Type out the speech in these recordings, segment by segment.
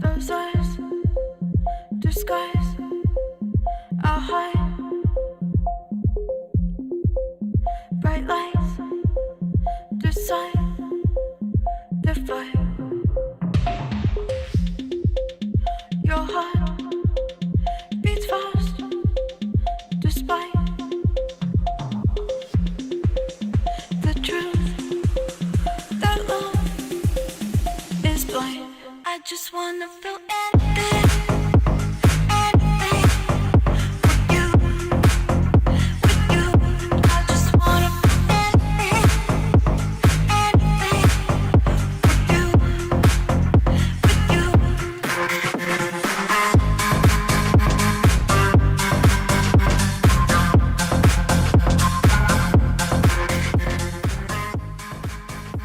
Those eyes disguise our hide. Bright lights decide the fight. Your heart beats fast despite the truth that love is blind. I just wanna feel anything.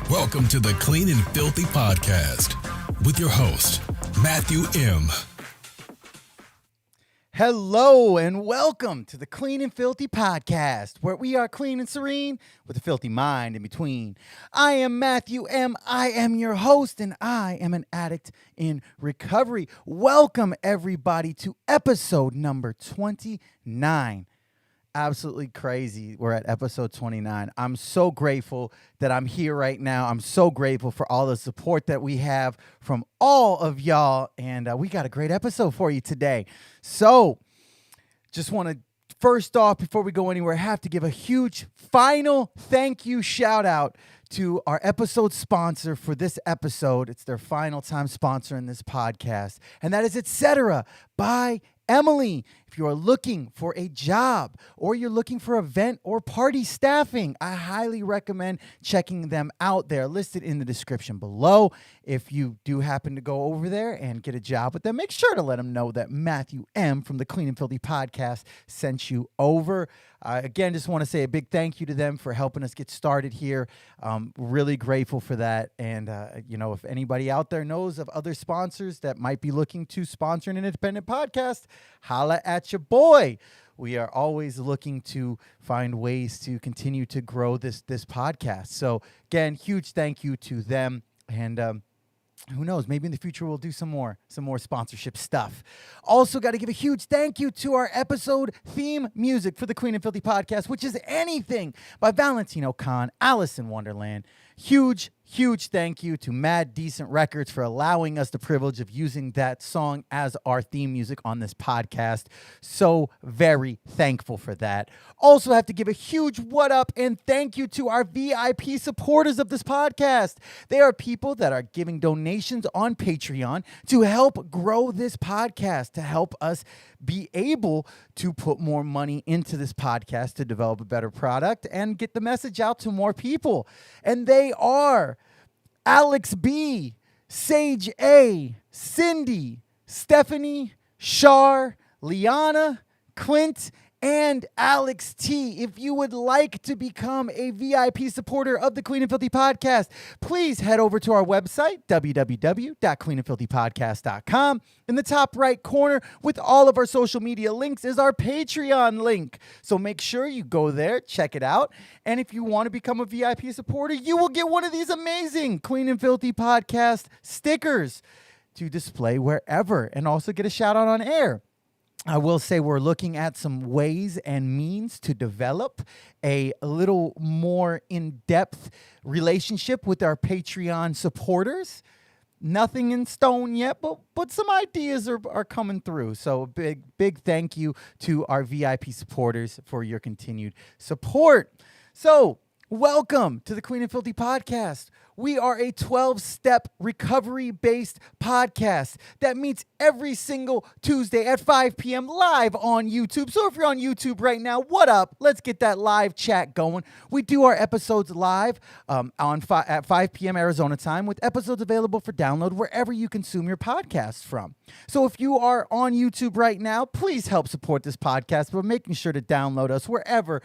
Welcome to the Clean and Filthy podcast with your host, Matthew M. Hello and welcome to the Clean and Filthy podcast, where we are clean and serene with a filthy mind in between. I am Matthew M. I am your host, and I am an addict in recovery. Welcome, everybody, to episode number 29. Absolutely crazy. We're at episode 29. I'm so grateful that I'm here right now. I'm so grateful for all the support that we have from all of y'all. And we got a great episode for you today. So just want to, first off, before we go anywhere, have to give a huge final thank you shout out to our episode sponsor for this episode. It's their final time sponsoring this podcast. And that is Etc. by Emily. If you are looking for a job or you're looking for event or party staffing, I highly recommend checking them out. They're listed in the description below. If you do happen to go over there and get a job with them, make sure to let them know that Matthew M. from the Clean and Filthy podcast sent you over. Again, just want to say a big thank you to them for helping us get started here. Really grateful for that. And, if anybody out there knows of other sponsors that might be looking to sponsor an independent podcast, holla at your boy. We are always looking to find ways to continue to grow this podcast. So, again, huge thank you to them. And who knows, maybe in the future we'll do some more sponsorship stuff. Also got to give a huge thank you to our episode theme music for the Clean and Filthy podcast, which is Anything by Valentino Khan, Alice in Wonderland. Huge thank you to Mad Decent Records for allowing us the privilege of using that song as our theme music on this podcast. So very thankful for that. Also have to give a huge what up and thank you to our VIP supporters of this podcast. They are people that are giving donations on Patreon to help grow this podcast, to help us be able to put more money into this podcast to develop a better product and get the message out to more people. And they are Alex B, Sage A, Cindy, Stephanie, Shar, Liana, Clint, and Alex T. If you would like to become a VIP supporter of the Clean and Filthy podcast, please head over to our website, www.cleanandfilthypodcast.com. In the top right corner with all of our social media links is our Patreon link. So make sure you go there, check it out. And if you want to become a VIP supporter, you will get one of these amazing Clean and Filthy podcast stickers to display wherever and also get a shout out on air. I will say we're looking at some ways and means to develop a little more in-depth relationship with our Patreon supporters. Nothing in stone yet, but some ideas are coming through. So big thank you to our VIP supporters for your continued support. So welcome to the Clean and Filthy podcast. We are a 12-step recovery-based podcast that meets every single Tuesday at 5 p.m. live on YouTube. So if you're on YouTube right now, what up? Let's get that live chat going. We do our episodes live at 5 p.m. Arizona time, with episodes available for download wherever you consume your podcasts from. So if you are on YouTube right now, please help support this podcast by making sure to download us wherever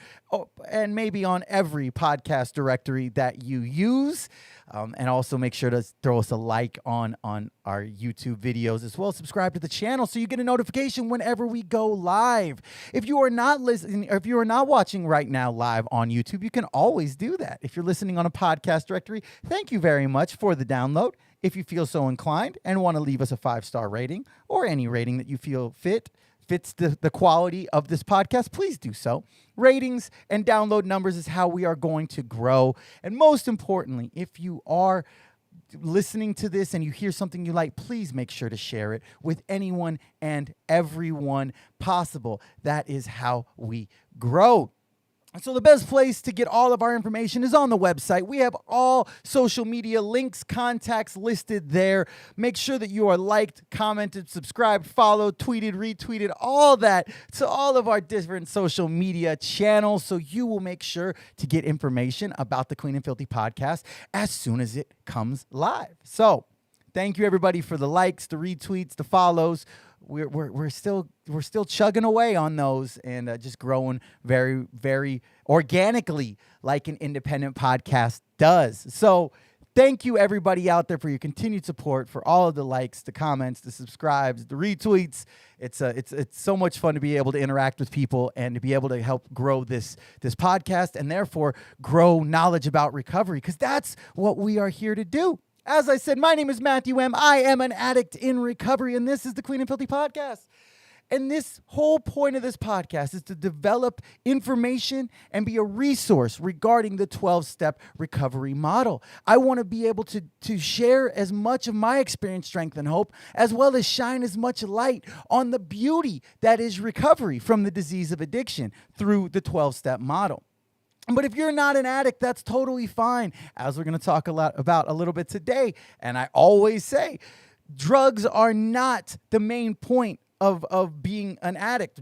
and maybe on every podcast directory that you use. And also make sure to throw us a like on our YouTube videos as well. Subscribe to the channel so you get a notification whenever we go live. If you are not listening, or if you are not watching right now live on YouTube, you can always do that. If you're listening on a podcast directory, thank you very much for the download. If you feel so inclined and want to leave us a 5-star rating or any rating that you feel fits the quality of this podcast, please do so. Ratings and download numbers is how we are going to grow. And most importantly, if you are listening to this and you hear something you like, please make sure to share it with anyone and everyone possible. That is how we grow. So the best place to get all of our information is on the website. We have all social media links, contacts listed there. Make sure that you are liked, commented, subscribed, followed, tweeted, retweeted, all that to all of our different social media channels, so you will make sure to get information about the Clean and Filthy podcast as soon as it comes live. So thank you everybody for the likes, the retweets, the follows. We're still chugging away on those and just growing very, very organically like an independent podcast does. So thank you everybody out there for your continued support, for all of the likes, the comments, the subscribes, the retweets. It's so much fun to be able to interact with people and to be able to help grow this podcast and therefore grow knowledge about recovery, because that's what we are here to do. As I said, my name is Matthew M. I am an addict in recovery, and this is the Clean and Filthy podcast. And this whole point of this podcast is to develop information and be a resource regarding the 12-step recovery model. I want to be able to share as much of my experience, strength, and hope, as well as shine as much light on the beauty that is recovery from the disease of addiction through the 12-step model. But if you're not an addict, that's totally fine, as we're going to talk about a little bit today. And I always say, drugs are not the main point of being an addict.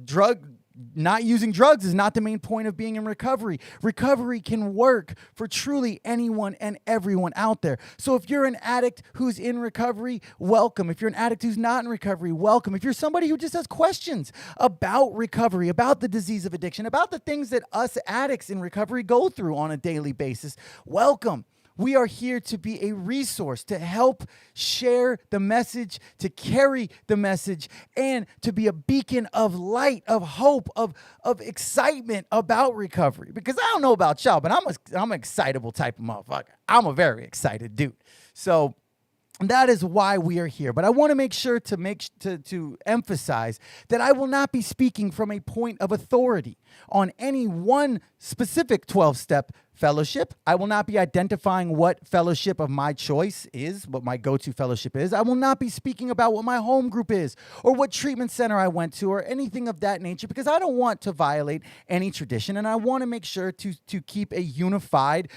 Not using drugs is not the main point of being in recovery. Recovery can work for truly anyone and everyone out there. So if you're an addict who's in recovery, welcome. If you're an addict who's not in recovery, welcome. If you're somebody who just has questions about recovery, about the disease of addiction, about the things that us addicts in recovery go through on a daily basis, welcome. We are here to be a resource, to help share the message, to carry the message, and to be a beacon of light, of hope, of excitement about recovery. Because I don't know about y'all, but I'm an excitable type of motherfucker. I'm a very excited dude. So that is why we are here. But I want to make sure to emphasize that I will not be speaking from a point of authority on any one specific 12-step fellowship. I will not be identifying what fellowship of my choice is, what my go-to fellowship is. I will not be speaking about what my home group is or what treatment center I went to or anything of that nature, because I don't want to violate any tradition, and I want to make sure to keep a unified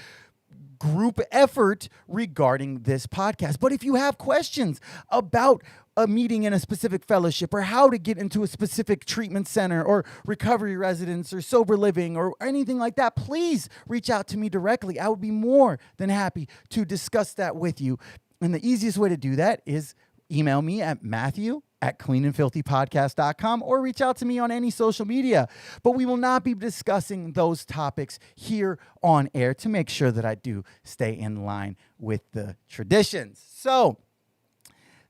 group effort regarding this podcast. But if you have questions about a meeting in a specific fellowship, or how to get into a specific treatment center or recovery residence or sober living or anything like that, please reach out to me directly. I would be more than happy to discuss that with you. And the easiest way to do that is email me at matthew@cleanandfilthypodcast.com or reach out to me on any social media. But we will not be discussing those topics here on air to make sure that I do stay in line with the traditions. So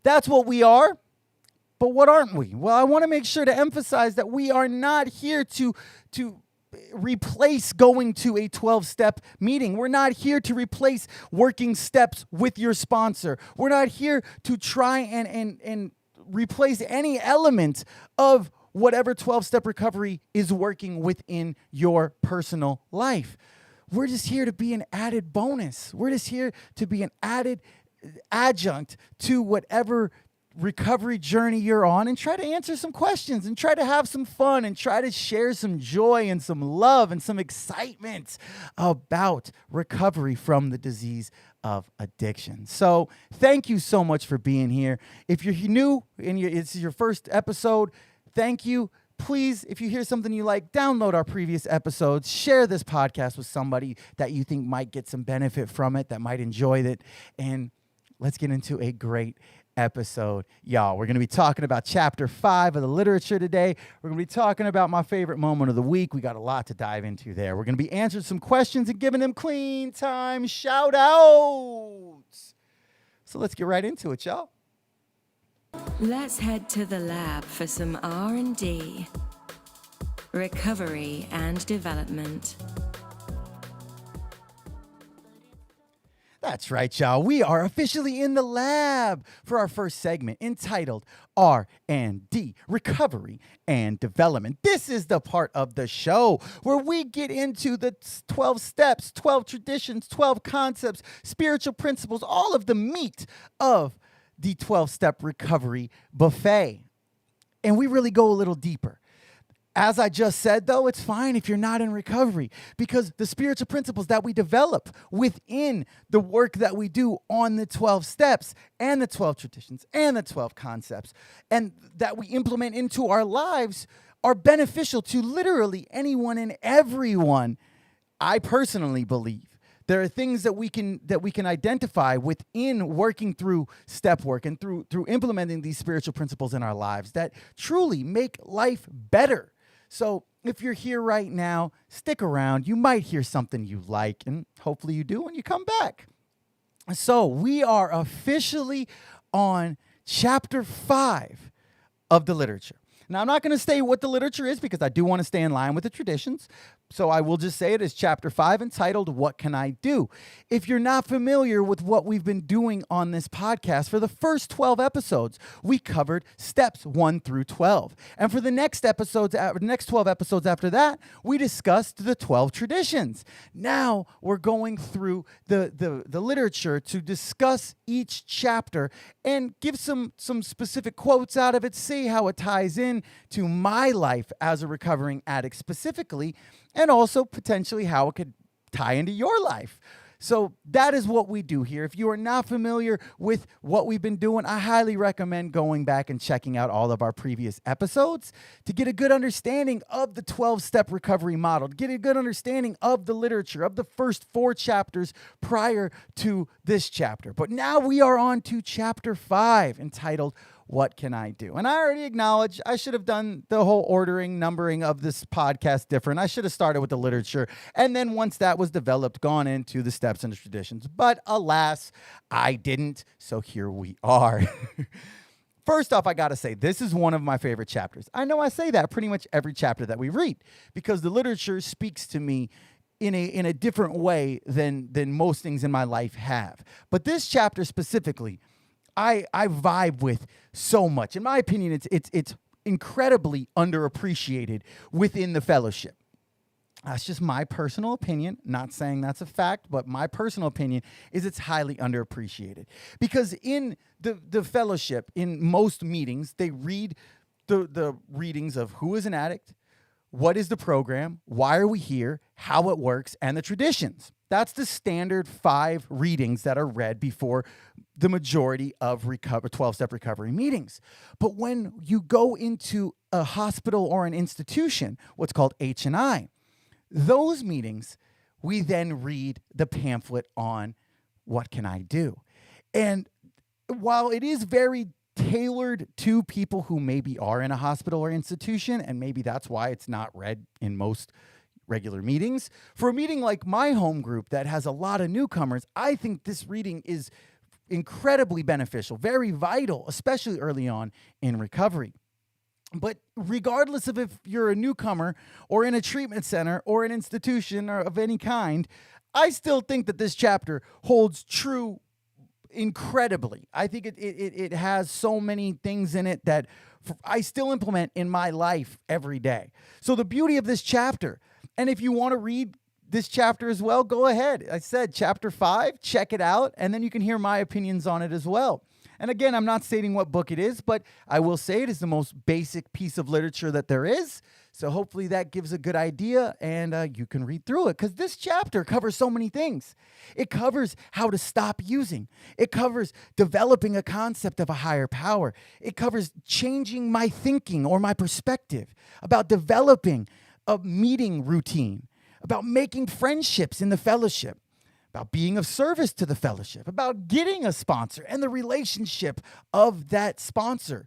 that's what we are. But what aren't we? Well, I want to make sure to emphasize that we are not here to replace going to a 12-step meeting. We're not here to replace working steps with your sponsor. We're not here to try and replace any element of whatever 12-step recovery is working within your personal life. We're just here to be an added bonus. We're just here to be an added adjunct to whatever recovery journey you're on, and try to answer some questions and try to have some fun and try to share some joy and some love and some excitement about recovery from the disease of addiction. So thank you so much for being here. If you're new and it's your first episode, thank you. Please, if you hear something you like, download our previous episodes, share this podcast with somebody that you think might get some benefit from it, that might enjoy it, and let's get into a great episode, y'all. We're going to be talking about chapter 5 of the literature today. We're going to be talking about my favorite moment of the week. We got a lot to dive into there. We're going to be answering some questions and giving them clean time shout outs. So let's get right into it, y'all. Let's head to the lab for some R&D. Recovery and development. That's right, y'all. We are officially in the lab for our first segment entitled R&D, Recovery and Development. This is the part of the show where we get into the 12 steps, 12 traditions, 12 concepts, spiritual principles, all of the meat of the 12-step recovery buffet. And we really go a little deeper. As I just said, though, it's fine if you're not in recovery because the spiritual principles that we develop within the work that we do on the 12 steps and the 12 traditions and the 12 concepts and that we implement into our lives are beneficial to literally anyone and everyone. I personally believe there are things that we can identify within working through step work and through implementing these spiritual principles in our lives that truly make life better. So if you're here right now, stick around. You might hear something you like, and hopefully you do when you come back. So we are officially on chapter 5 of the literature. Now, I'm not going to say what the literature is because I do want to stay in line with the traditions. So I will just say it is chapter 5 entitled, What Can I Do? If you're not familiar with what we've been doing on this podcast, for the first 12 episodes, we covered steps 1 through 12. And for the next 12 episodes after that, we discussed the 12 traditions. Now we're going through the literature to discuss each chapter and give some specific quotes out of it, see how it ties in to my life as a recovering addict specifically, and also potentially how it could tie into your life. So that is what we do here. If you are not familiar with what we've been doing, I highly recommend going back and checking out all of our previous episodes to get a good understanding of the 12-step recovery model, to get a good understanding of the literature, of the first 4 chapters prior to this chapter. But now we are on to chapter 5, entitled, What Can I Do? And I already acknowledge I should have done the whole numbering of this podcast different. I should have started with the literature. And then once that was developed, gone into the steps and the traditions. But alas, I didn't. So here we are. First off, I got to say, this is one of my favorite chapters. I know I say that pretty much every chapter that we read because the literature speaks to me in a different way than most things in my life have. But this chapter specifically, I vibe with so much. In my opinion, it's incredibly underappreciated within the fellowship. That's just my personal opinion. Not saying that's a fact, but my personal opinion is it's highly underappreciated. Because in the fellowship, in most meetings, they read the readings of who is an addict, what is the program, why are we here, how it works, and the traditions. That's the standard 5 readings that are read before the majority of 12-step recovery meetings. But when you go into a hospital or an institution, what's called H&I, those meetings, we then read the pamphlet on what can I do. And while it is very tailored to people who maybe are in a hospital or institution, and maybe that's why it's not read in most regular meetings, for a meeting like my home group that has a lot of newcomers, I think this reading is incredibly beneficial, very vital, especially early on in recovery. But regardless of if you're a newcomer or in a treatment center or an institution or of any kind, I still think that this chapter holds true incredibly. I think it has so many things in it that I still implement in my life every day. So the beauty of this chapter, and if you want to read this chapter as well, go ahead. I said chapter 5, check it out, and then you can hear my opinions on it as well. And again, I'm not stating what book it is, but I will say it is the most basic piece of literature that there is. So hopefully that gives a good idea and you can read through it because this chapter covers so many things. It covers how to stop using. It covers developing a concept of a higher power. It covers changing my thinking or my perspective, about developing a meeting routine, about making friendships in the fellowship, about being of service to the fellowship, about getting a sponsor and the relationship of that sponsor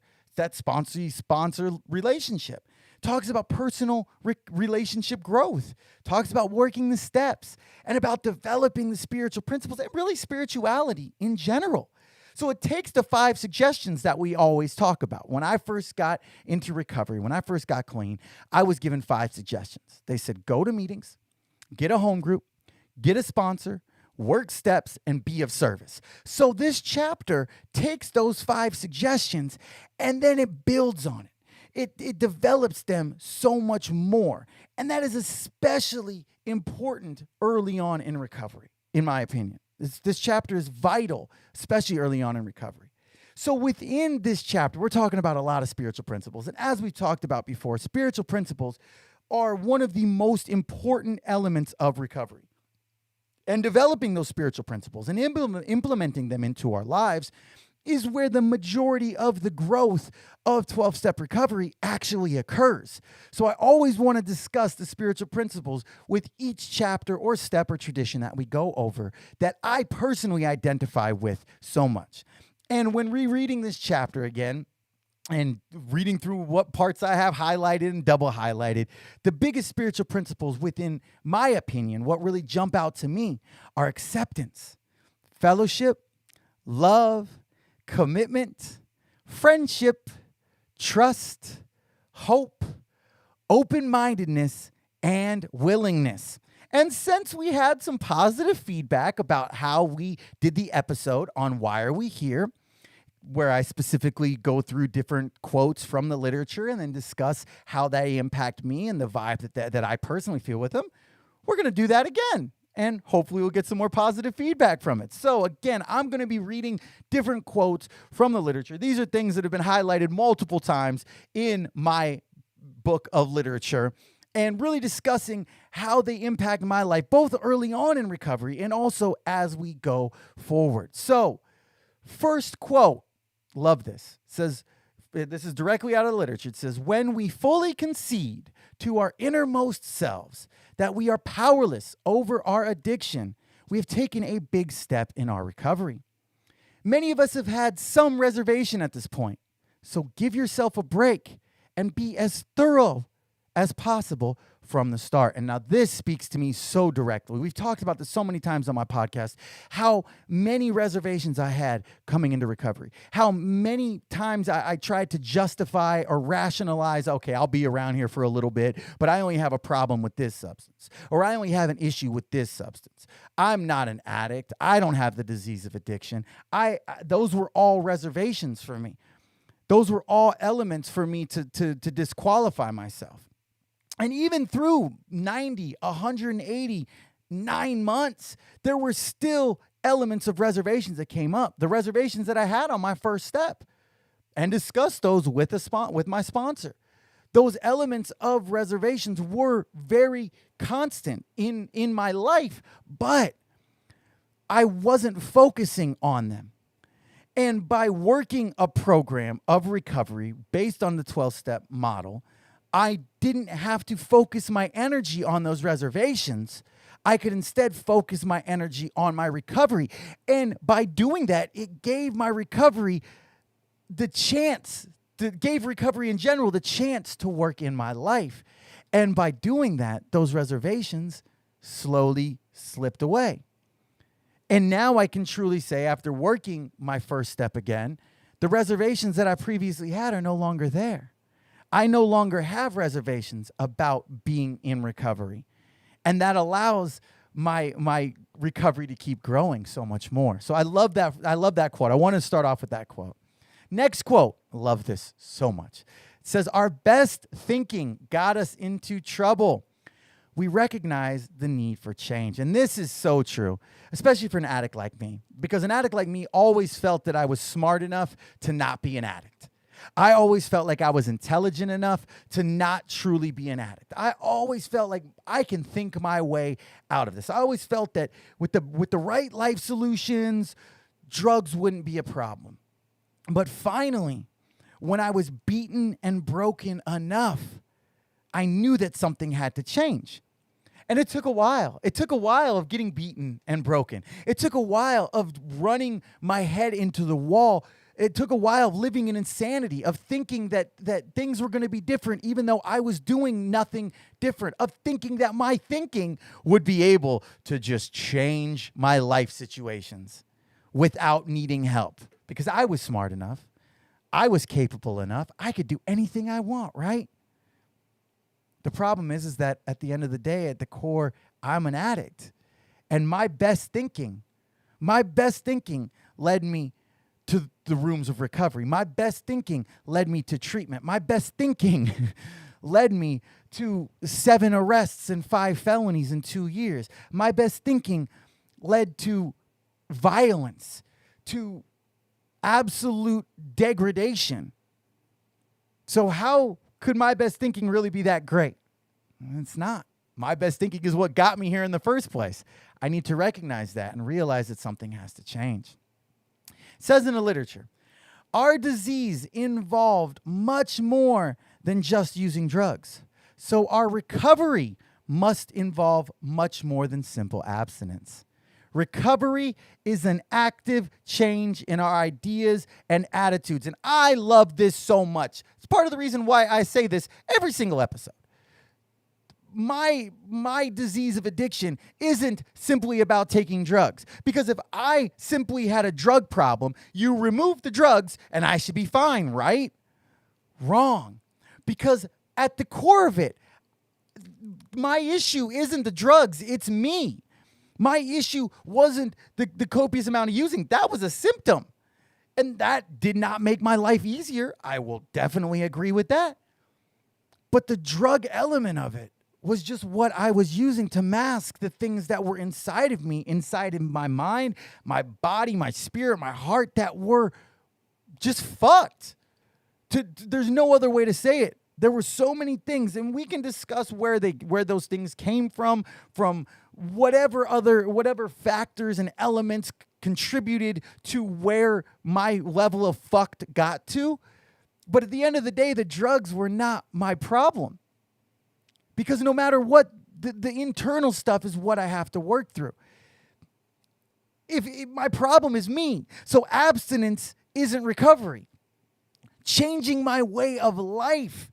relationship. Talks about personal relationship growth, talks about working the steps, and about developing the spiritual principles and really spirituality in general. So it takes the 5 suggestions that we always talk about. When I first got into recovery, when I first got clean, I was given 5 suggestions. They said, go to meetings, get a home group, get a sponsor, work steps, and be of service. So this chapter takes those 5 suggestions and then it builds on it. It develops them so much more. And that is especially important early on in recovery, in my opinion. This chapter is vital, especially early on in recovery. So within this chapter, we're talking about a lot of spiritual principles. And as we've talked about before, spiritual principles are one of the most important elements of recovery. And developing those spiritual principles and implementing them into our lives is where the majority of the growth of 12-step recovery actually occurs. So I always want to discuss the spiritual principles with each chapter or step or tradition that we go over that I personally identify with so much. And when rereading this chapter again, and reading through what parts I have highlighted and double highlighted, the biggest spiritual principles within my opinion, what really jump out to me are acceptance, fellowship, love, commitment, friendship, trust, hope, open-mindedness, and willingness. And since we had some positive feedback about how we did the episode on Why Are We Here, where I specifically go through different quotes from the literature and then discuss how they impact me and the vibe that I personally feel with them, we're going to do that again. And hopefully we'll get some more positive feedback from it. So again, I'm going to be reading different quotes from the literature. These are things that have been highlighted multiple times in my book of literature and really discussing how they impact my life, both early on in recovery and also as we go forward. So first quote, love this. It says, this is directly out of the literature. It says, when we fully concede to our innermost selves that we are powerless over our addiction, we have taken a big step in our recovery. Many of us have had some reservation at this point, so give yourself a break and be as thorough as possible from the start. And now this speaks to me so directly. We've talked about this so many times on my podcast, how many reservations I had coming into recovery, how many times I tried to justify or rationalize, okay, I'll be around here for a little bit, but I only have a problem with this substance, or I only have an issue with this substance. I'm not an addict. I don't have the disease of addiction. Those were all reservations for me. Those were all elements for me to disqualify myself. And even through 90, 180, 9 months, there were still elements of reservations that came up. The reservations that I had on my first step, and discussed those with my sponsor. Those elements of reservations were very constant in my life, but I wasn't focusing on them. And by working a program of recovery based on the 12-step model, I didn't have to focus my energy on those reservations. I could instead focus my energy on my recovery. And by doing that, it gave my recovery gave recovery in general the chance to work in my life. And by doing that, those reservations slowly slipped away. And now I can truly say, after working my first step again, the reservations that I previously had are no longer there. I no longer have reservations about being in recovery. And that allows my recovery to keep growing so much more. So I love that. I love that quote. I want to start off with that quote. Next quote. I love this so much. It says, our best thinking got us into trouble. We recognize the need for change. And this is so true, especially for an addict like me, because an addict like me always felt that I was smart enough to not be an addict. I always felt like I was intelligent enough to not truly be an addict. I always felt like I can think my way out of this. I always felt that with the right life solutions, drugs wouldn't be a problem. But finally, when I was beaten and broken enough, I knew that something had to change. And it took a while. It took a while of getting beaten and broken. It took a while of running my head into the wall. It took a while of living in insanity, of thinking that things were going to be different, even though I was doing nothing different, of thinking that my thinking would be able to just change my life situations without needing help. Because I was smart enough. I was capable enough. I could do anything I want, right? The problem is that at the end of the day, at the core, I'm an addict. And my best thinking led me to the rooms of recovery. My best thinking led me to treatment. My best thinking led me to 7 arrests and 5 felonies in 2 years. My best thinking led to violence, to absolute degradation. So how could my best thinking really be that great? It's not. My best thinking is what got me here in the first place. I need to recognize that and realize that something has to change. It says in the literature, our disease involved much more than just using drugs. So our recovery must involve much more than simple abstinence. Recovery is an active change in our ideas and attitudes. And I love this so much. It's part of the reason why I say this every single episode. My disease of addiction isn't simply about taking drugs. Because if I simply had a drug problem, you remove the drugs and I should be fine, right? Wrong. Because at the core of it, my issue isn't the drugs, it's me. My issue wasn't the copious amount of using. That was a symptom. And that did not make my life easier. I will definitely agree with that. But the drug element of it was just what I was using to mask the things that were inside of me, inside of my mind, my body, my spirit, my heart, that were just fucked. There's no other way to say it. There were so many things, and we can discuss where those things came from whatever factors and elements contributed to where my level of fucked got to. But at the end of the day, the drugs were not my problem. Because no matter what, the internal stuff is what I have to work through. If my problem is me, so abstinence isn't recovery. Changing my way of life,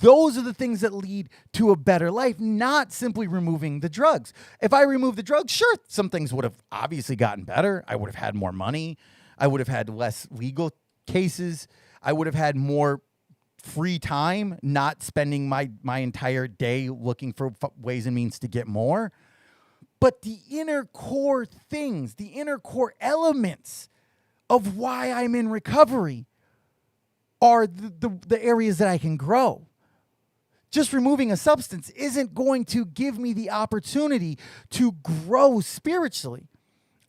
those are the things that lead to a better life, not simply removing the drugs. If I remove the drugs, sure, some things would have obviously gotten better. I would have had more money. I would have had less legal cases. I would have had more free time, not spending my entire day looking for ways and means to get more. But the inner core things, the inner core elements of why I'm in recovery are the areas that I can grow. Just removing a substance isn't going to give me the opportunity to grow spiritually.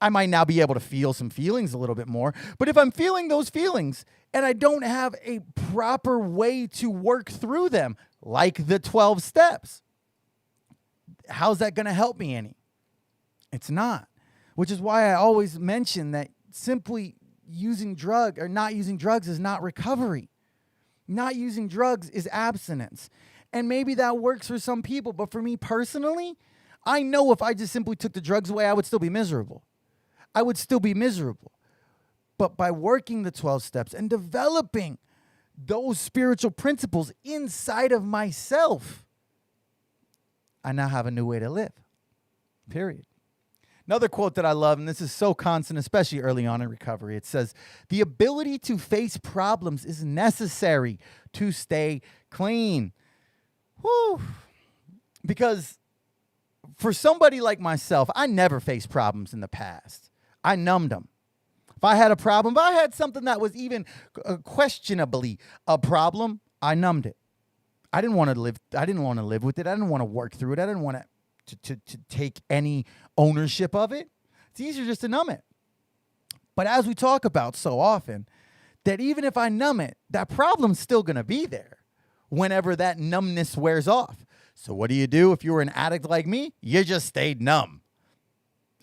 I might now be able to feel some feelings a little bit more, but if I'm feeling those feelings and I don't have a proper way to work through them, like the 12 steps, how's that going to help me any? It's not. Which is why I always mention that simply using not using drugs is not recovery. Not using drugs is abstinence. And maybe that works for some people, but for me personally, I know if I just simply took the drugs away, I would still be miserable. I would still be miserable. But by working the 12 steps and developing those spiritual principles inside of myself, I now have a new way to live. Period. Another quote that I love, and this is so constant, especially early on in recovery, it says, "The ability to face problems is necessary to stay clean." Whew. Because for somebody like myself, I never faced problems in the past. I numbed them. If I had a problem, if I had something that was even questionably a problem, I numbed it. I didn't want to live with it. I didn't want to work through it. I didn't want to take any ownership of it. It's easier just to numb it. But as we talk about so often, that even if I numb it, that problem's still going to be there whenever that numbness wears off. So what do you do if you were an addict like me? You just stayed numb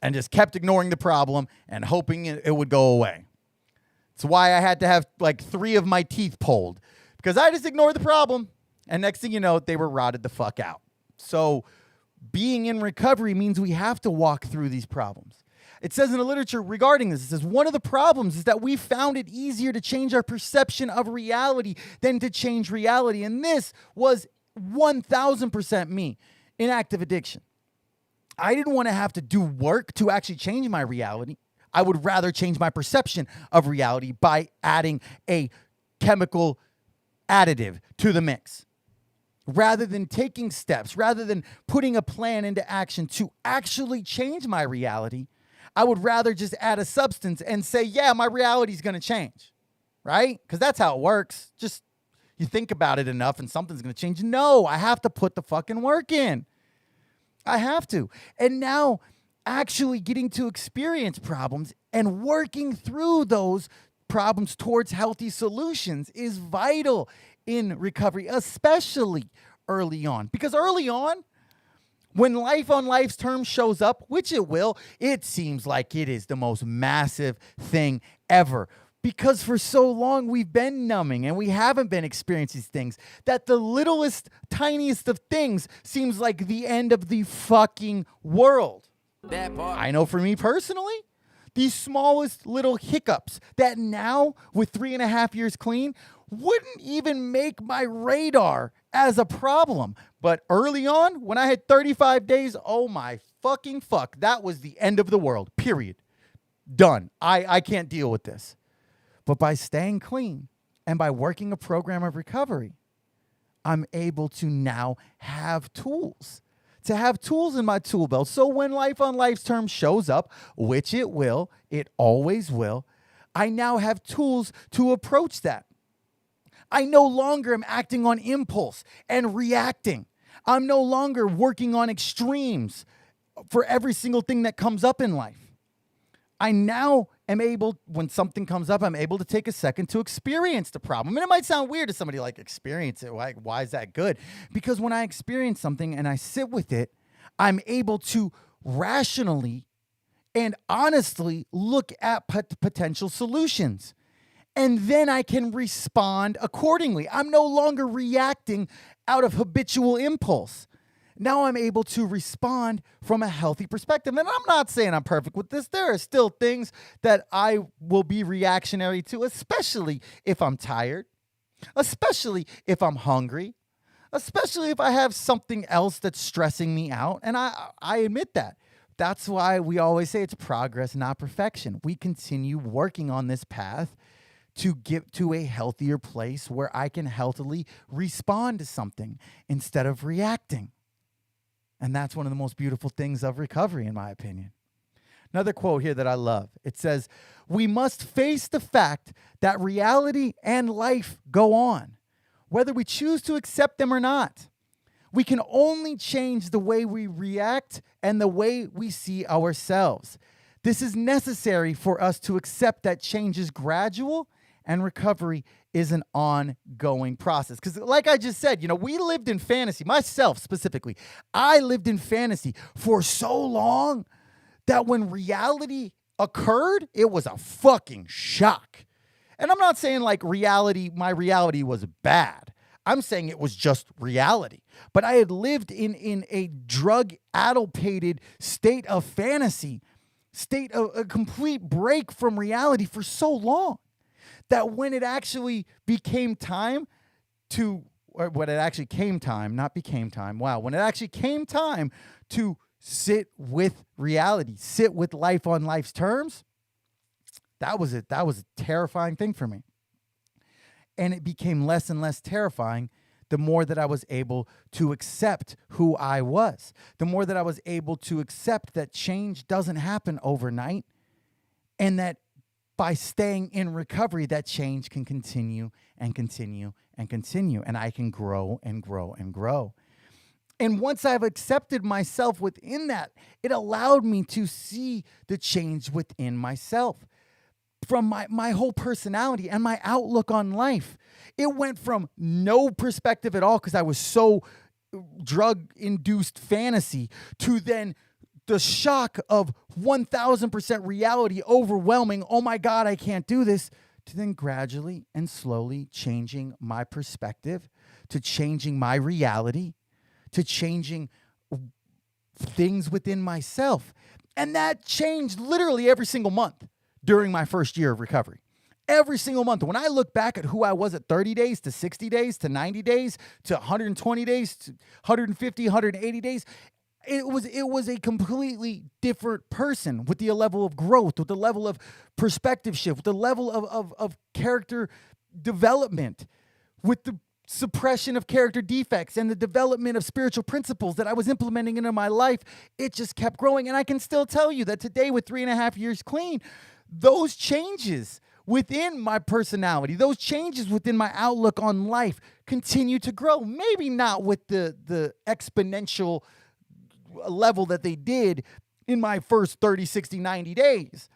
and just kept ignoring the problem and hoping it would go away. It's why I had to have like 3 of my teeth pulled, because I just ignored the problem. And next thing you know, they were rotted the fuck out. So being in recovery means we have to walk through these problems. It says in the literature regarding this, it says one of the problems is that we found it easier to change our perception of reality than to change reality. And this was 1000% me in active addiction. I didn't want to have to do work to actually change my reality. I would rather change my perception of reality by adding a chemical additive to the mix. Rather than taking steps, rather than putting a plan into action to actually change my reality, I would rather just add a substance and say, yeah, my reality is going to change, right? Because that's how it works. Just you think about it enough and something's going to change. No, I have to put the fucking work in. I have to. And now actually getting to experience problems and working through those problems towards healthy solutions is vital in recovery, especially early on. Because early on, when life on life's terms shows up, which it will, it seems like it is the most massive thing ever. Because for so long we've been numbing and we haven't been experiencing these things that the littlest, tiniest of things seems like the end of the fucking world. I know for me personally, these smallest little hiccups that now with 3.5 years clean wouldn't even make my radar as a problem. But early on, when I had 35 days, oh my fucking fuck, that was the end of the world, period. Done. I can't deal with this. But by staying clean and by working a program of recovery, I'm able to now have tools. To have tools in my tool belt. So when life on life's terms shows up, which it will, it always will, I now have tools to approach that. I no longer am acting on impulse and reacting. I'm no longer working on extremes for every single thing that comes up in life. I now am able, when something comes up, I'm able to take a second to experience the problem. And it might sound weird to somebody like experience it. Why is that good? Because when I experience something and I sit with it, I'm able to rationally and honestly look at potential solutions. And then I can respond accordingly. I'm no longer reacting out of habitual impulse. Now I'm able to respond from a healthy perspective. And I'm not saying I'm perfect with this. There are still things that I will be reactionary to, especially if I'm tired, especially if I'm hungry, especially if I have something else that's stressing me out. And I admit that. That's why we always say it's progress, not perfection. We continue working on this path to get to a healthier place where I can healthily respond to something instead of reacting. And that's one of the most beautiful things of recovery, in my opinion. Another quote here that I love. It says, "We must face the fact that reality and life go on, whether we choose to accept them or not. We can only change the way we react and the way we see ourselves. This is necessary for us to accept that change is gradual and recovery is an ongoing process." Because like I just said, we lived in fantasy, myself specifically. I lived in fantasy for so long that when reality occurred, it was a fucking shock. And I'm not saying like my reality was bad. I'm saying it was just reality. But I had lived in a drug-addlepated state of fantasy, state of a complete break from reality for so long, that when it actually became time to, or when it actually came time, not became time, wow, when it actually came time to sit with reality, sit with life on life's terms, that was it. That was a terrifying thing for me. And it became less and less terrifying the more that I was able to accept who I was, the more that I was able to accept that change doesn't happen overnight, and that by staying in recovery, that change can continue and continue and continue. And I can grow and grow and grow. And once I've accepted myself within that, it allowed me to see the change within myself. From my whole personality and my outlook on life. It went from no perspective at all because I was so drug-induced fantasy to then the shock of 1000% reality overwhelming, oh my God, I can't do this, to then gradually and slowly changing my perspective, to changing my reality, to changing things within myself. And that changed literally every single month during my first year of recovery. Every single month. When I look back at who I was at 30 days to 60 days to 90 days to 120 days to 150, 180 days, it was a completely different person with the level of growth, with the level of perspective shift, with the level of character development, with the suppression of character defects and the development of spiritual principles that I was implementing into my life. It just kept growing. And I can still tell you that today, with 3.5 years clean, those changes within my personality, those changes within my outlook on life continue to grow. Maybe not with the exponential level that they did in my first 30, 60, 90 days.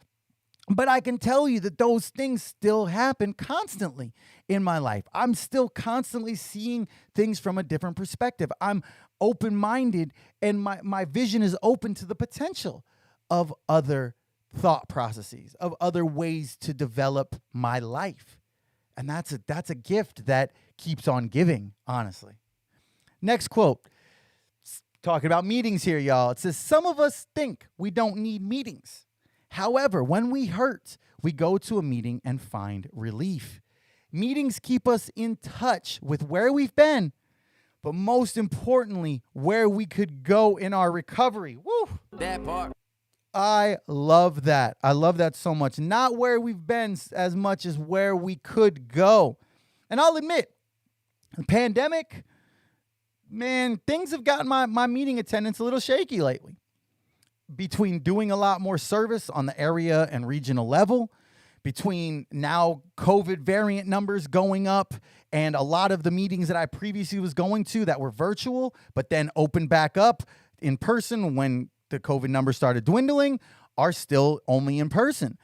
But I can tell you that those things still happen constantly in my life. I'm still constantly seeing things from a different perspective. I'm open-minded, and my vision is open to the potential of other thought processes, of other ways to develop my life. And that's a gift that keeps on giving, honestly. Next quote, talking about meetings here, y'all. It says, some of us think we don't need meetings. However, when we hurt, we go to a meeting and find relief. Meetings keep us in touch with where we've been, but most importantly, where we could go in our recovery. Woo! That part. I love that. I love that so much. Not where we've been as much as where we could go. And I'll admit, the pandemic, man, things have gotten my meeting attendance a little shaky lately. Between doing a lot more service on the area and regional level, between now COVID variant numbers going up and a lot of the meetings that I previously was going to that were virtual, but then opened back up in person when the COVID numbers started dwindling, are still only in person.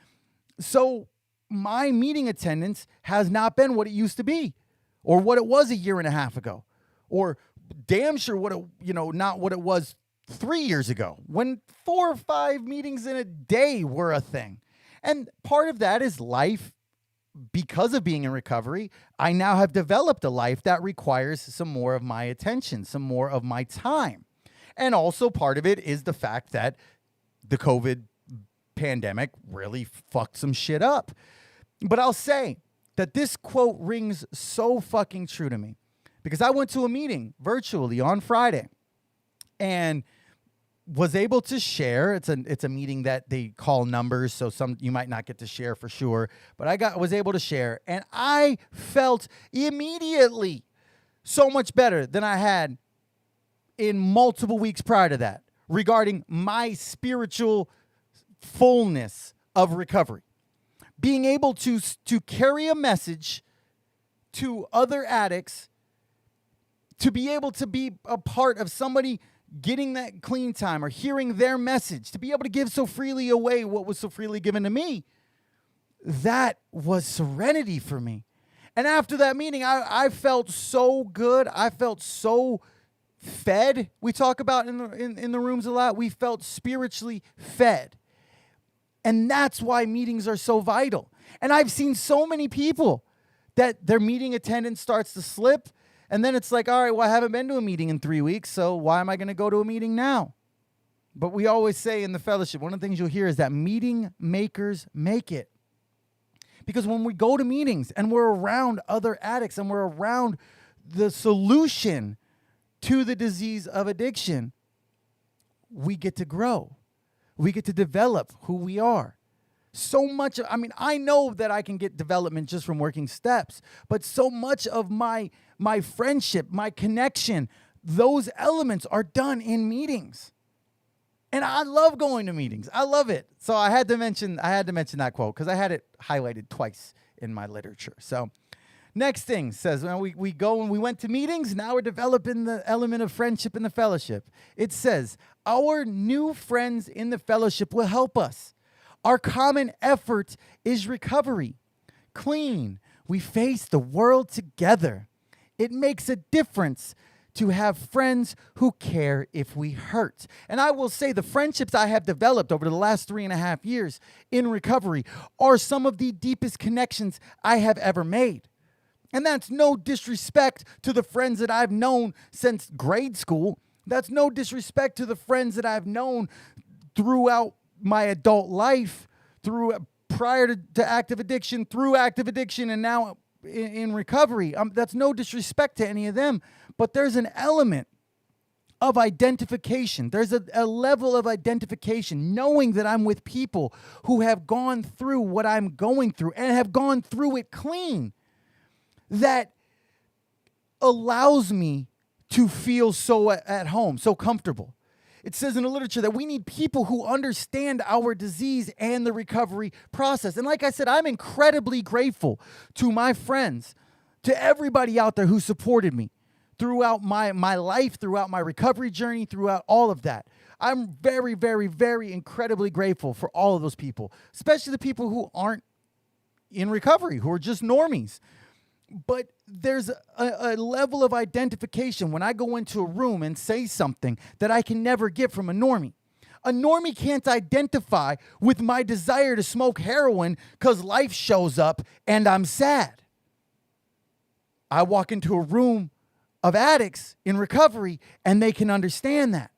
So my meeting attendance has not been what it used to be, or what it was a year and a half ago, or damn sure not what it was 3 years ago when 4 or 5 meetings in a day were a thing. And part of that is life. Because of being in recovery, I now have developed a life that requires some more of my attention, some more of my time. And also part of it is the fact that the COVID pandemic really fucked some shit up. But I'll say that this quote rings so fucking true to me, because I went to a meeting virtually on Friday and was able to share. It's a meeting that they call numbers, so some you might not get to share for sure, but was able to share, and I felt immediately so much better than I had in multiple weeks prior to that regarding my spiritual fullness of recovery. Being able to carry a message to other addicts, to be able to be a part of somebody getting that clean time or hearing their message, to be able to give so freely away what was so freely given to me, that was serenity for me. And after that meeting, I felt so good. I felt so fed. We talk about in the rooms a lot. We felt spiritually fed. And that's why meetings are so vital. And I've seen so many people that their meeting attendance starts to slip. And then it's like, all right, well, I haven't been to a meeting in 3 weeks, so why am I going to go to a meeting now? But we always say in the fellowship, one of the things you'll hear is that meeting makers make it. Because when we go to meetings and we're around other addicts and we're around the solution to the disease of addiction, we get to grow. We get to develop who we are. So much, I know that I can get development just from working steps, but so much of my friendship, my connection, those elements are done in meetings. And I love going to meetings. I love it. So I had to mention that quote because I had it highlighted twice in my literature. So next thing says, we go and we went to meetings. Now we're developing the element of friendship in the fellowship. It says, our new friends in the fellowship will help us. Our common effort is recovery. Clean. We face the world together. It makes a difference to have friends who care if we hurt. And I will say the friendships I have developed over the last 3.5 years in recovery are some of the deepest connections I have ever made. And that's no disrespect to the friends that I've known since grade school That's no disrespect to the friends that I've known throughout my adult life, prior to active addiction, through active addiction, and now in recovery. That's no disrespect to any of them, but there's an element of identification. There's a level of identification, knowing that I'm with people who have gone through what I'm going through and have gone through it clean, that allows me to feel so at home, so comfortable. It says in the literature that we need people who understand our disease and the recovery process. And like I said, I'm incredibly grateful to my friends, to everybody out there who supported me throughout my life, throughout my recovery journey, throughout all of that. I'm very, very, very incredibly grateful for all of those people, especially the people who aren't in recovery, who are just normies. But there's a level of identification when I go into a room and say something that I can never get from a normie. A normie can't identify with my desire to smoke heroin because life shows up and I'm sad. I walk into a room of addicts in recovery and they can understand that.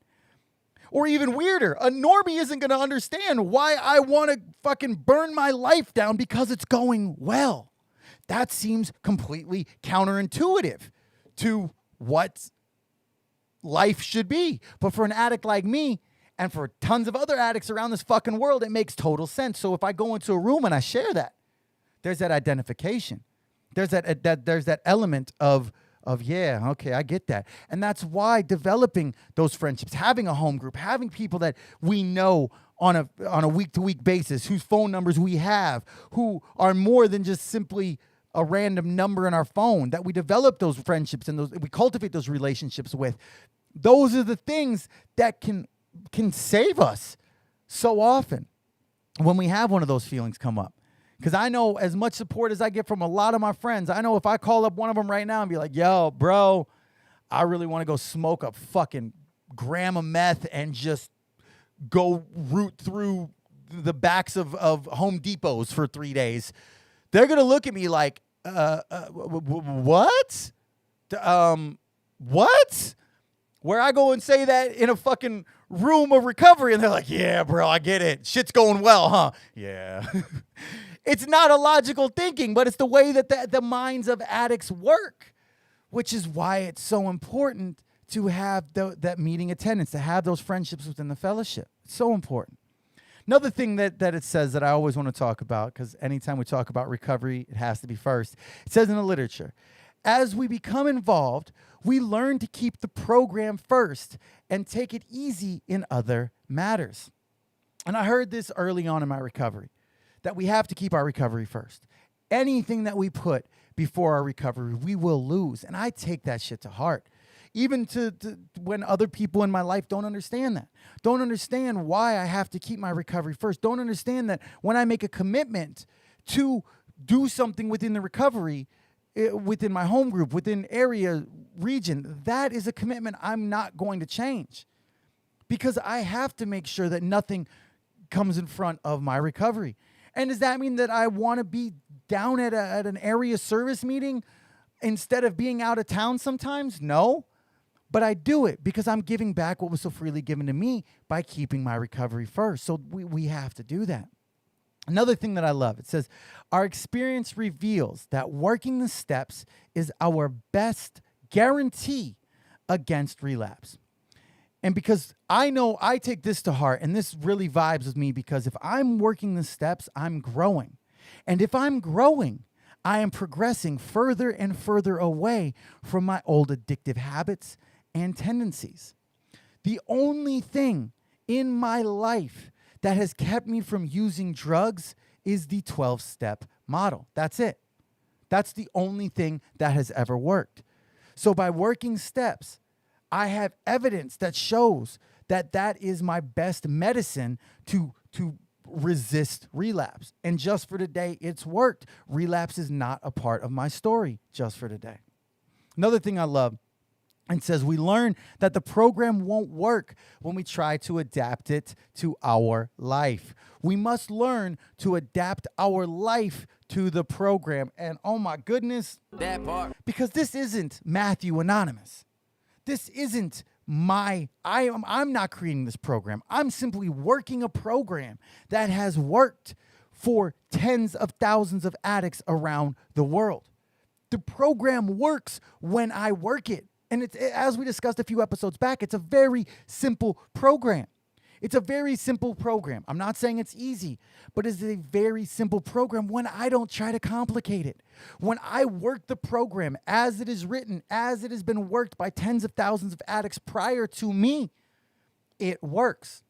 Or even weirder, a normie isn't going to understand why I want to fucking burn my life down because it's going well. That seems completely counterintuitive to what life should be. But for an addict like me, and for tons of other addicts around this fucking world, it makes total sense. So if I go into a room and I share that, there's that identification. There's that element of yeah, okay, I get that. And that's why developing those friendships, having a home group, having people that we know on a week-to-week basis, whose phone numbers we have, who are more than just simply a random number in our phone, that we develop those friendships and we cultivate those relationships with. Those are the things that can save us so often when we have one of those feelings come up. Because I know as much support as I get from a lot of my friends, I know if I call up one of them right now and be like, yo, bro, I really want to go smoke a fucking gram of meth and just go root through the backs of Home Depots for 3 days, they're going to look at me like, what? What? Where I go and say that in a fucking room of recovery, and they're like, yeah, bro, I get it. Shit's going well, huh? Yeah. It's not a logical thinking, but it's the way that the minds of addicts work, which is why it's so important to have that meeting attendance, to have those friendships within the fellowship. It's so important. Another thing that it says that I always want to talk about, because anytime we talk about recovery, it has to be first. It says in the literature, as we become involved, we learn to keep the program first and take it easy in other matters. And I heard this early on in my recovery, that we have to keep our recovery first. Anything that we put before our recovery, we will lose. And I take that shit to heart. Even to when other people in my life don't understand that. Don't understand why I have to keep my recovery first. Don't understand that when I make a commitment to do something within the recovery, within my home group, within area, region, that is a commitment I'm not going to change. Because I have to make sure that nothing comes in front of my recovery. And does that mean that I want to be down at an area service meeting instead of being out of town sometimes? No. But I do it because I'm giving back what was so freely given to me by keeping my recovery first. So we have to do that. Another thing that I love, it says, our experience reveals that working the steps is our best guarantee against relapse. And because I know I take this to heart, and this really vibes with me, because if I'm working the steps, I'm growing. And if I'm growing, I am progressing further and further away from my old addictive habits and tendencies. The only thing in my life that has kept me from using drugs is the 12-step model. That's it. That's the only thing that has ever worked. So by working steps, I have evidence that shows that that is my best medicine to resist relapse. And just for today, it's worked. Relapse is not a part of my story just for today. Another thing I love, it says we learn that the program won't work when we try to adapt it to our life. We must learn to adapt our life to the program. And oh my goodness, that part. Because this isn't Matthew Anonymous. This isn't I'm not creating this program. I'm simply working a program that has worked for tens of thousands of addicts around the world. The program works when I work it. And as we discussed a few episodes back, it's a very simple program. It's a very simple program. I'm not saying it's easy, but it's a very simple program when I don't try to complicate it. When I work the program as it is written, as it has been worked by tens of thousands of addicts prior to me, it works.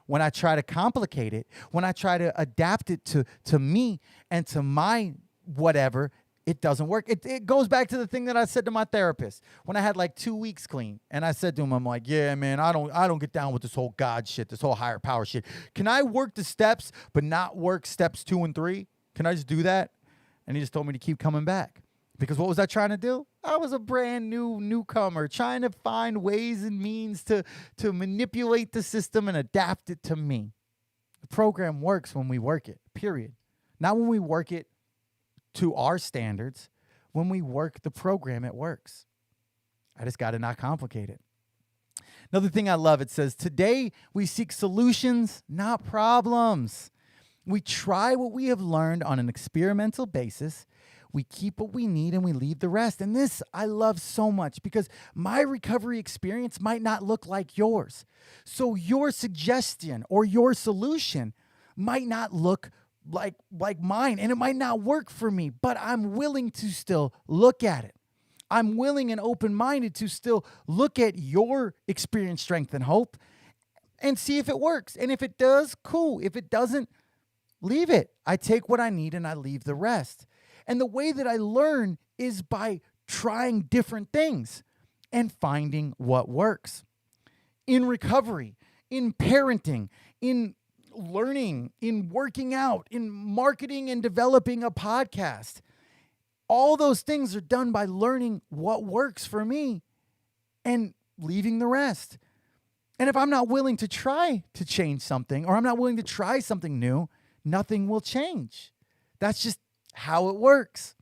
When I try to complicate it, when I try to adapt it to me and to my whatever, it doesn't work. It goes back to the thing that I said to my therapist when I had like 2 weeks clean. And I said to him, I'm like, yeah, man, I don't get down with this whole God shit, this whole higher power shit. Can I work the steps but not work steps 2 and 3? Can I just do that? And he just told me to keep coming back. Because what was I trying to do? I was a brand new newcomer trying to find ways and means to manipulate the system and adapt it to me. The program works when we work it, period. Not when we work it to our standards. When we work the program, it works. I just got to not complicate it. Another thing I love, it says, today we seek solutions, not problems. We try what we have learned on an experimental basis. We keep what we need and we leave the rest. And this I love so much because my recovery experience might not look like yours. So your suggestion or your solution might not look like mine, and it might not work for me, but I'm willing to still look at it. I'm willing and open-minded to still look at your experience, strength, and hope and see if it works. And if it does, cool. If it doesn't, leave it. I take what I need and I leave the rest. And the way that I learn is by trying different things and finding what works. In recovery, in parenting, in learning, in working out, in marketing and developing a podcast. All those things are done by learning what works for me and leaving the rest. And if I'm not willing to try to change something, or I'm not willing to try something new, nothing will change. That's just how it works.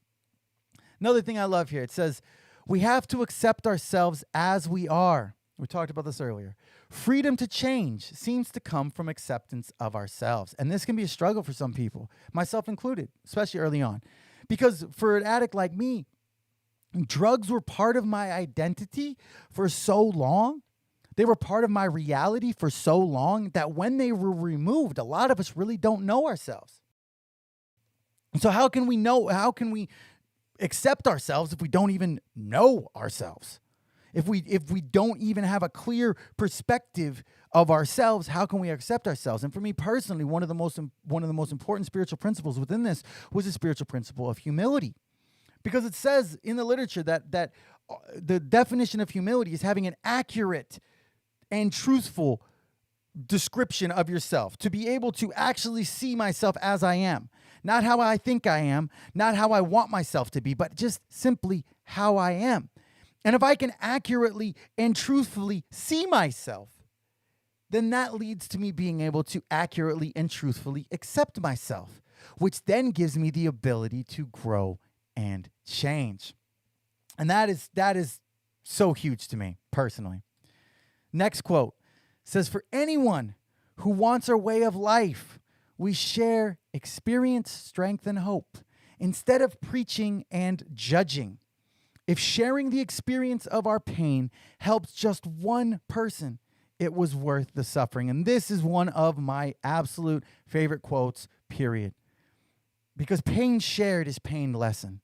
Another thing I love here, it says, we have to accept ourselves as we are. We talked about this earlier. Freedom to change seems to come from acceptance of ourselves. And this can be a struggle for some people, myself included, especially early on. Because for an addict like me, drugs were part of my identity for so long. They were part of my reality for so long that when they were removed, a lot of us really don't know ourselves. So how can we accept ourselves if we don't even know ourselves? If we don't even have a clear perspective of ourselves, how can we accept ourselves? And for me personally, one of the most important spiritual principles within this was the spiritual principle of humility. Because it says in the literature that the definition of humility is having an accurate and truthful description of yourself, to be able to actually see myself as I am. Not how I think I am, not how I want myself to be, but just simply how I am. And if I can accurately and truthfully see myself, then that leads to me being able to accurately and truthfully accept myself, which then gives me the ability to grow and change. And that is so huge to me personally. Next quote says, for anyone who wants our way of life, we share experience, strength, and hope instead of preaching and judging. If sharing the experience of our pain helps just one person, it was worth the suffering. And this is one of my absolute favorite quotes, period. Because pain shared is pain lessened.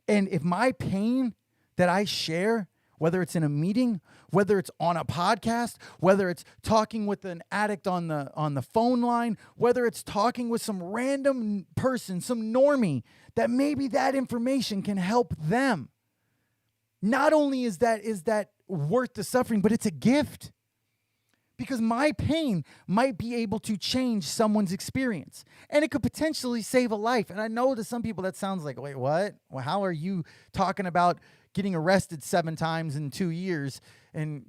And if my pain that I share, whether it's in a meeting, whether it's on a podcast, whether it's talking with an addict on the phone line, whether it's talking with some random person, some normie, that maybe that information can help them. Not only is that worth the suffering, but it's a gift. Because my pain might be able to change someone's experience. And it could potentially save a life. And I know to some people that sounds like, wait, what? Well, how are you talking about getting arrested 7 times in 2 years and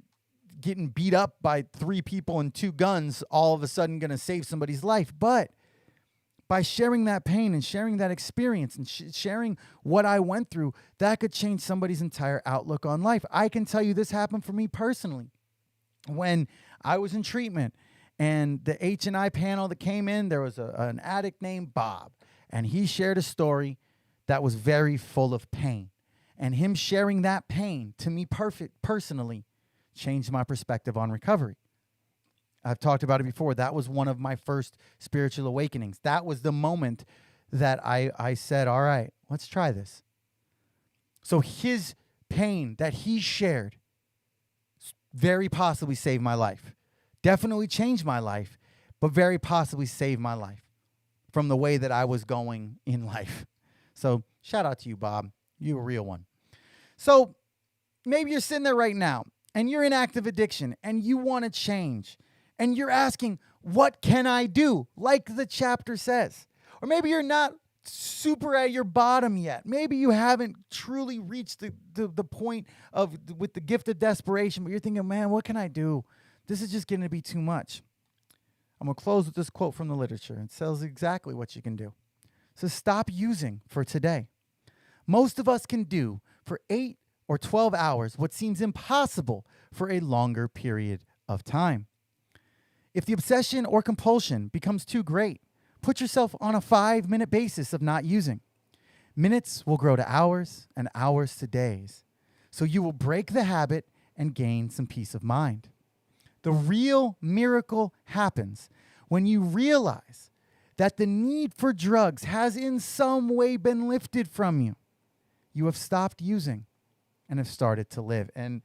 getting beat up by 3 people and 2 guns all of a sudden going to save somebody's life? But by sharing that pain and sharing that experience and sharing what I went through, that could change somebody's entire outlook on life. I can tell you this happened for me personally. when I was in treatment and the H&I panel that came in, there was an addict named Bob, and he shared a story that was very full of pain. And him sharing that pain to me personally changed my perspective on recovery. I've talked about it before. That was one of my first spiritual awakenings. That was the moment that I said, all right, let's try this. So his pain that he shared very possibly saved my life. Definitely changed my life, but very possibly saved my life from the way that I was going in life. So shout out to you, Bob. You're a real one. So maybe you're sitting there right now and you're in active addiction and you want to change and you're asking, what can I do? Like the chapter says. Or maybe you're not super at your bottom yet. Maybe you haven't truly reached the point of with the gift of desperation, but you're thinking, man, what can I do? This is just going to be too much. I'm going to close with this quote from the literature. It says exactly what you can do. It says, stop using for today. Most of us can do for 8 or 12 hours what seems impossible for a longer period of time. If the obsession or compulsion becomes too great, put yourself on a 5-minute basis of not using. Minutes will grow to hours and hours to days. So you will break the habit and gain some peace of mind. The real miracle happens when you realize that the need for drugs has in some way been lifted from you. You have stopped using and have started to live. And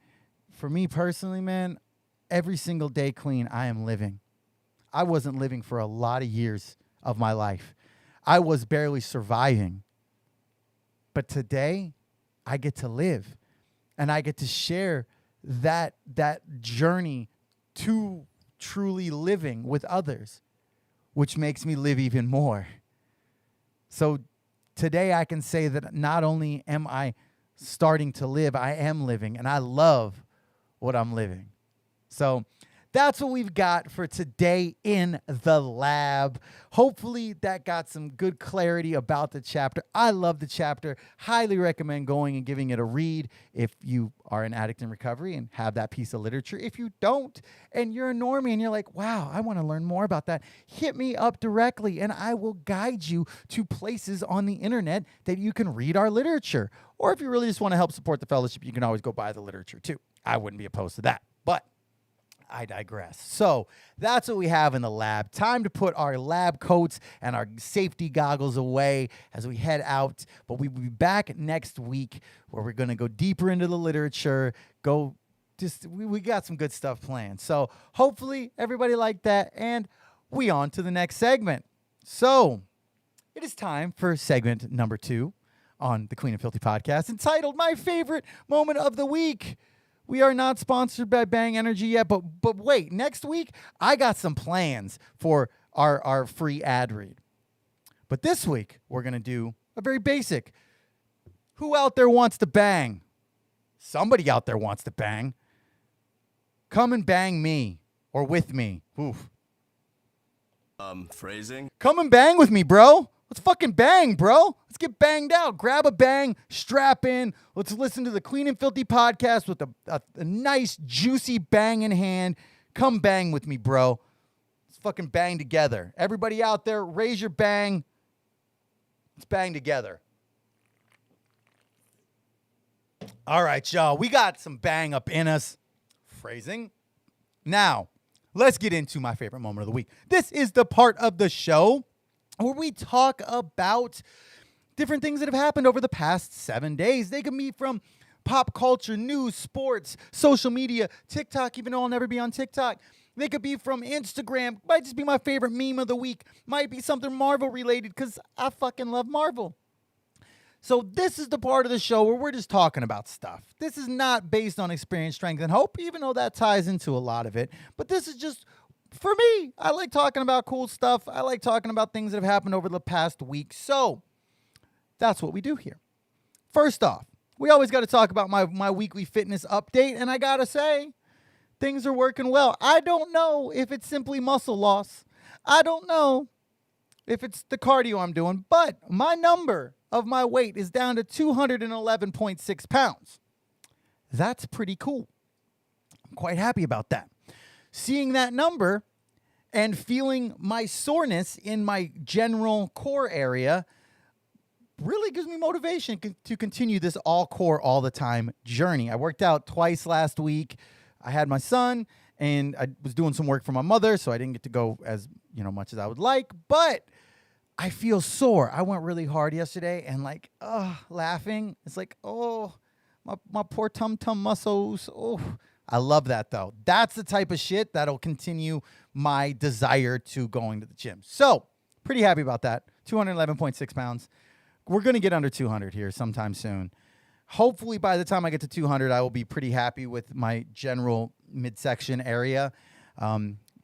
for me personally, man, every single day clean, I am living. I wasn't living for a lot of years of my life. I was barely surviving. But today, I get to live. And I get to share that journey to truly living with others, which makes me live even more. So today I can say that not only am I starting to live, I am living, and I love what I'm living. So that's what we've got for today in the lab. Hopefully that got some good clarity about the chapter. I love the chapter. Highly recommend going and giving it a read if you are an addict in recovery and have that piece of literature. If you don't and you're a normie and you're like, wow, I want to learn more about that, hit me up directly and I will guide you to places on the internet that you can read our literature. Or if you really just want to help support the fellowship, you can always go buy the literature too. I wouldn't be opposed to that. But I digress. So that's what we have in the lab. Time to put our lab coats and our safety goggles away as we head out. But we will be back next week where we're going to go deeper into the literature. We got some good stuff planned. So hopefully everybody liked that. And we on to the next segment. So it is time for segment number 2 on the Clean and Filthy podcast, entitled My Favorite Moment of the Week. We are not sponsored by Bang Energy yet, but wait, next week, I got some plans for our free ad read. But this week, we're going to do a very basic. Who out there wants to bang? Somebody out there wants to bang. Come and bang me or with me. Oof. Phrasing? Come and bang with me, bro. Let's fucking bang, bro. Let's get banged out. Grab a bang, strap in. Let's listen to the Clean and Filthy podcast with a nice, juicy bang in hand. Come bang with me, bro. Let's fucking bang together. Everybody out there, raise your bang. Let's bang together. All right, y'all. We got some bang up in us. Phrasing. Now, let's get into my favorite moment of the week. This is the part of the show where we talk about different things that have happened over the past 7 days. They can be from pop culture, news, sports, social media, TikTok, even though I'll never be on TikTok. They could be from Instagram. Might just be my favorite meme of the week. Might be something Marvel related because I fucking love Marvel. So this is the part of the show where we're just talking about stuff. This is not based on experience, strength, and hope, even though that ties into a lot of it. But this is just, for me, I like talking about cool stuff. I like talking about things that have happened over the past week. So that's what we do here. First off, we always got to talk about my weekly fitness update. And I got to say, things are working well. I don't know if it's simply muscle loss. I don't know if it's the cardio I'm doing. But my number of my weight is down to 211.6 pounds. That's pretty cool. I'm quite happy about that. seeing that number and feeling my soreness in my general core area really gives me motivation to continue this all core all the time journey. I worked out twice last week. I had my son and I was doing some work for my mother, so I didn't get to go as, much as I would like, but I feel sore. I went really hard yesterday and laughing. It's like, oh, my poor tum-tum muscles. Oh, I love that though. That's the type of shit that'll continue my desire to going to the gym. So pretty happy about that. 211.6 pounds. We're going to get under 200 here sometime soon. Hopefully by the time I get to 200, I will be pretty happy with my general midsection area.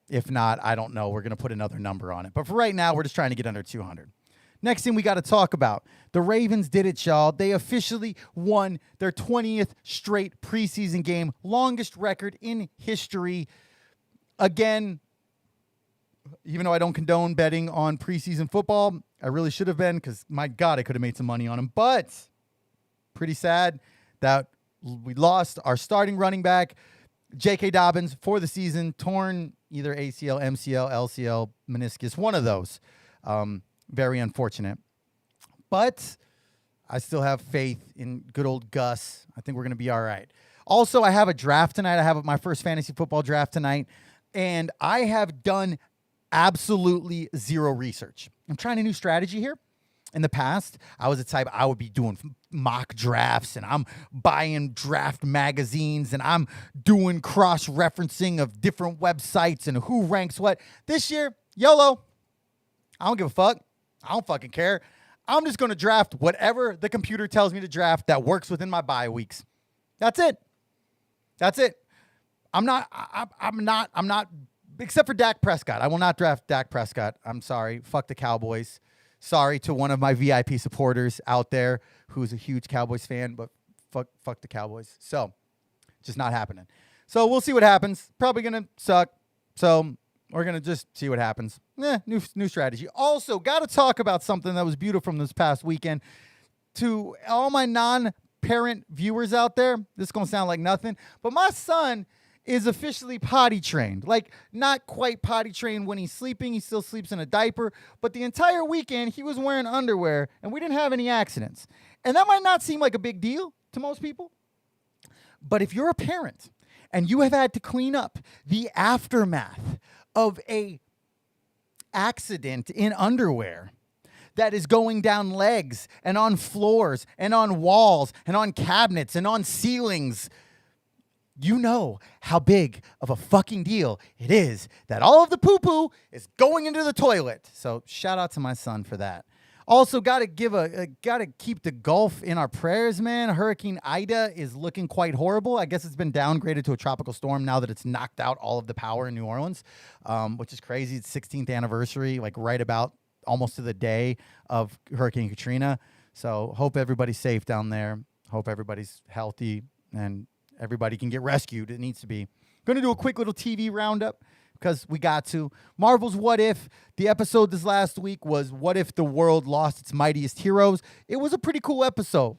If not, I don't know. We're going to put another number on it. But for right now, we're just trying to get under 200. Next thing we got to talk about. The Ravens did it, y'all. They officially won their 20th straight preseason game. Longest record in history. Again, even though I don't condone betting on preseason football, I really should have been because, my God, I could have made some money on them. But pretty sad that we lost our starting running back, J.K. Dobbins, for the season. Torn either ACL, MCL, LCL, meniscus, one of those. Very unfortunate. But I still have faith in good old Gus. I think we're going to be all right. Also, I have a draft tonight. I have my first fantasy football draft tonight. And I have done absolutely zero research. I'm trying a new strategy here. In the past, I was the type, I would be doing mock drafts and I'm buying draft magazines and I'm doing cross-referencing of different websites and who ranks what. This year, YOLO. I don't give a fuck. I don't fucking care. I'm just going to draft whatever the computer tells me to draft that works within my bye weeks. That's it. That's it. I'm not, except for Dak Prescott. I will not draft Dak Prescott. I'm sorry. Fuck the Cowboys. Sorry to one of my VIP supporters out there who's a huge Cowboys fan, but fuck the Cowboys. So, just not happening. So, we'll see what happens. Probably going to suck. So, we're going to just see what happens. New strategy. Also, got to talk about something that was beautiful from this past weekend. To all my non-parent viewers out there, this is going to sound like nothing, but my son is officially potty trained. Like, not quite potty trained when he's sleeping. He still sleeps in a diaper. But the entire weekend, he was wearing underwear, and we didn't have any accidents. And that might not seem like a big deal to most people. But if you're a parent and you have had to clean up the aftermath of a accident in underwear that is going down legs and on floors and on walls and on cabinets and on ceilings, you know how big of a fucking deal it is that all of the poo-poo is going into the toilet. So shout out to my son for that. Also, gotta keep the Gulf in our prayers, man. Hurricane Ida is looking quite horrible. I guess it's been downgraded to a tropical storm now that it's knocked out all of the power in New Orleans, which is crazy. It's 16th anniversary, like right about almost to the day of Hurricane Katrina. So hope everybody's safe down there. Hope everybody's healthy and everybody can get rescued. It needs to be. Going to do a quick little TV roundup because we got to. Marvel's What If. The episode this last week was What If the World Lost Its Mightiest Heroes. It was a pretty cool episode,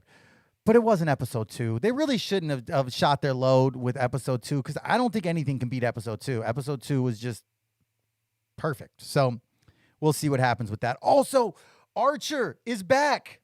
but it wasn't episode 2. They really shouldn't have shot their load with episode 2 because I don't think anything can beat episode 2. Episode 2 was just perfect. So we'll see what happens with that. Also, Archer is back.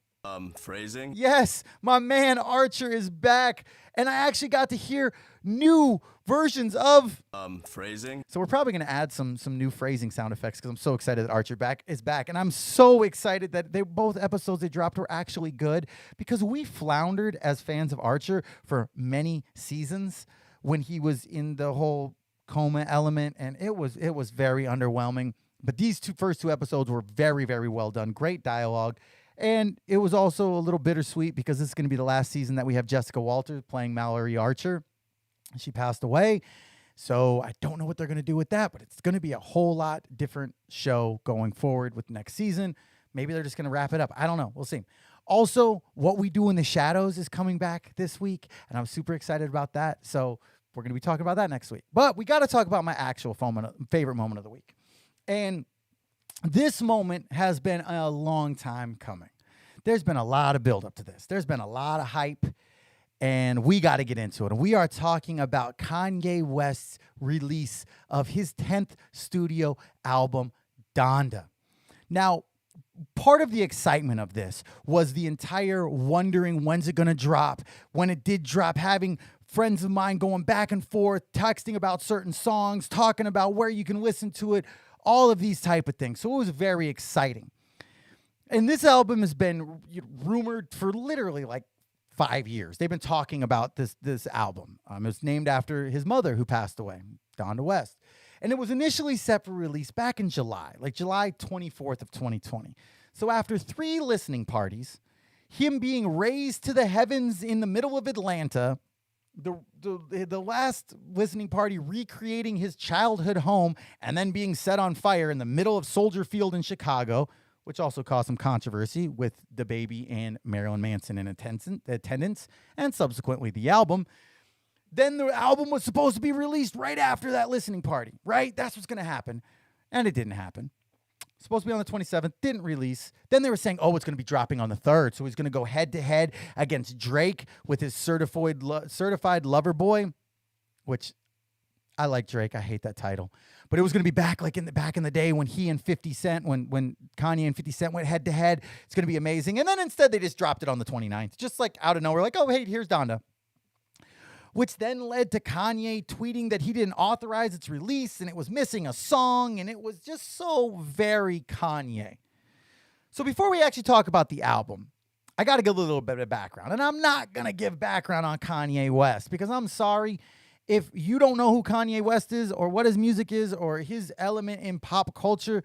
Phrasing? Yes, my man Archer is back. And I actually got to hear new versions of phrasing. So we're probably going to add some new phrasing sound effects because I'm so excited that Archer is back. And I'm so excited that both episodes they dropped were actually good because we floundered as fans of Archer for many seasons when he was in the whole coma element. And it was very underwhelming. But these first two episodes were very, very well done. Great dialogue. And it was also a little bittersweet because this is going to be the last season that we have Jessica Walters playing Mallory Archer. She passed away. So I don't know what they're going to do with that, but it's going to be a whole lot different show going forward with next season. Maybe they're just going to wrap it up. I don't know. We'll see. Also, What We Do in the Shadows is coming back this week, and I'm super excited about that. So we're going to be talking about that next week. But we got to talk about my actual favorite moment of the week. And this moment has been a long time coming. There's been a lot of build up to this. There's been a lot of hype. and we got to get into it. And we are talking about Kanye West's release of his 10th studio album, Donda. Now, part of the excitement of this was the entire wondering when's it going to drop. When it did drop, having friends of mine going back and forth, texting about certain songs, talking about where you can listen to it, all of these type of things. So it was very exciting. And this album has been rumored for literally like 5 years. They've been talking about this album. It was named after his mother who passed away, Donda West. And it was initially set for release back in July, like July 24th of 2020. So after 3 listening parties, him being raised to the heavens in the middle of Atlanta, the last listening party recreating his childhood home and then being set on fire in the middle of Soldier Field in Chicago, which also caused some controversy with DaBaby and Marilyn Manson in attendance, and subsequently the album. Then the album was supposed to be released right after that listening party, right? That's what's going to happen. And it didn't happen. Supposed to be on the 27th, didn't release. Then they were saying, oh, it's going to be dropping on the 3rd. So he's going to go head-to-head against Drake with his certified lover boy, which I like Drake. I hate that title. But it was going to be back in the day when he and 50 Cent, when Kanye and 50 Cent went head-to-head. It's going to be amazing. And then instead they just dropped it on the 29th. Just like out of nowhere, like, oh, hey, here's Donda. Which then led to Kanye tweeting that he didn't authorize its release and it was missing a song, and it was just so very Kanye. So before we actually talk about the album, I got to give a little bit of background. And I'm not going to give background on Kanye West because I'm sorry if you don't know who Kanye West is or what his music is or his element in pop culture.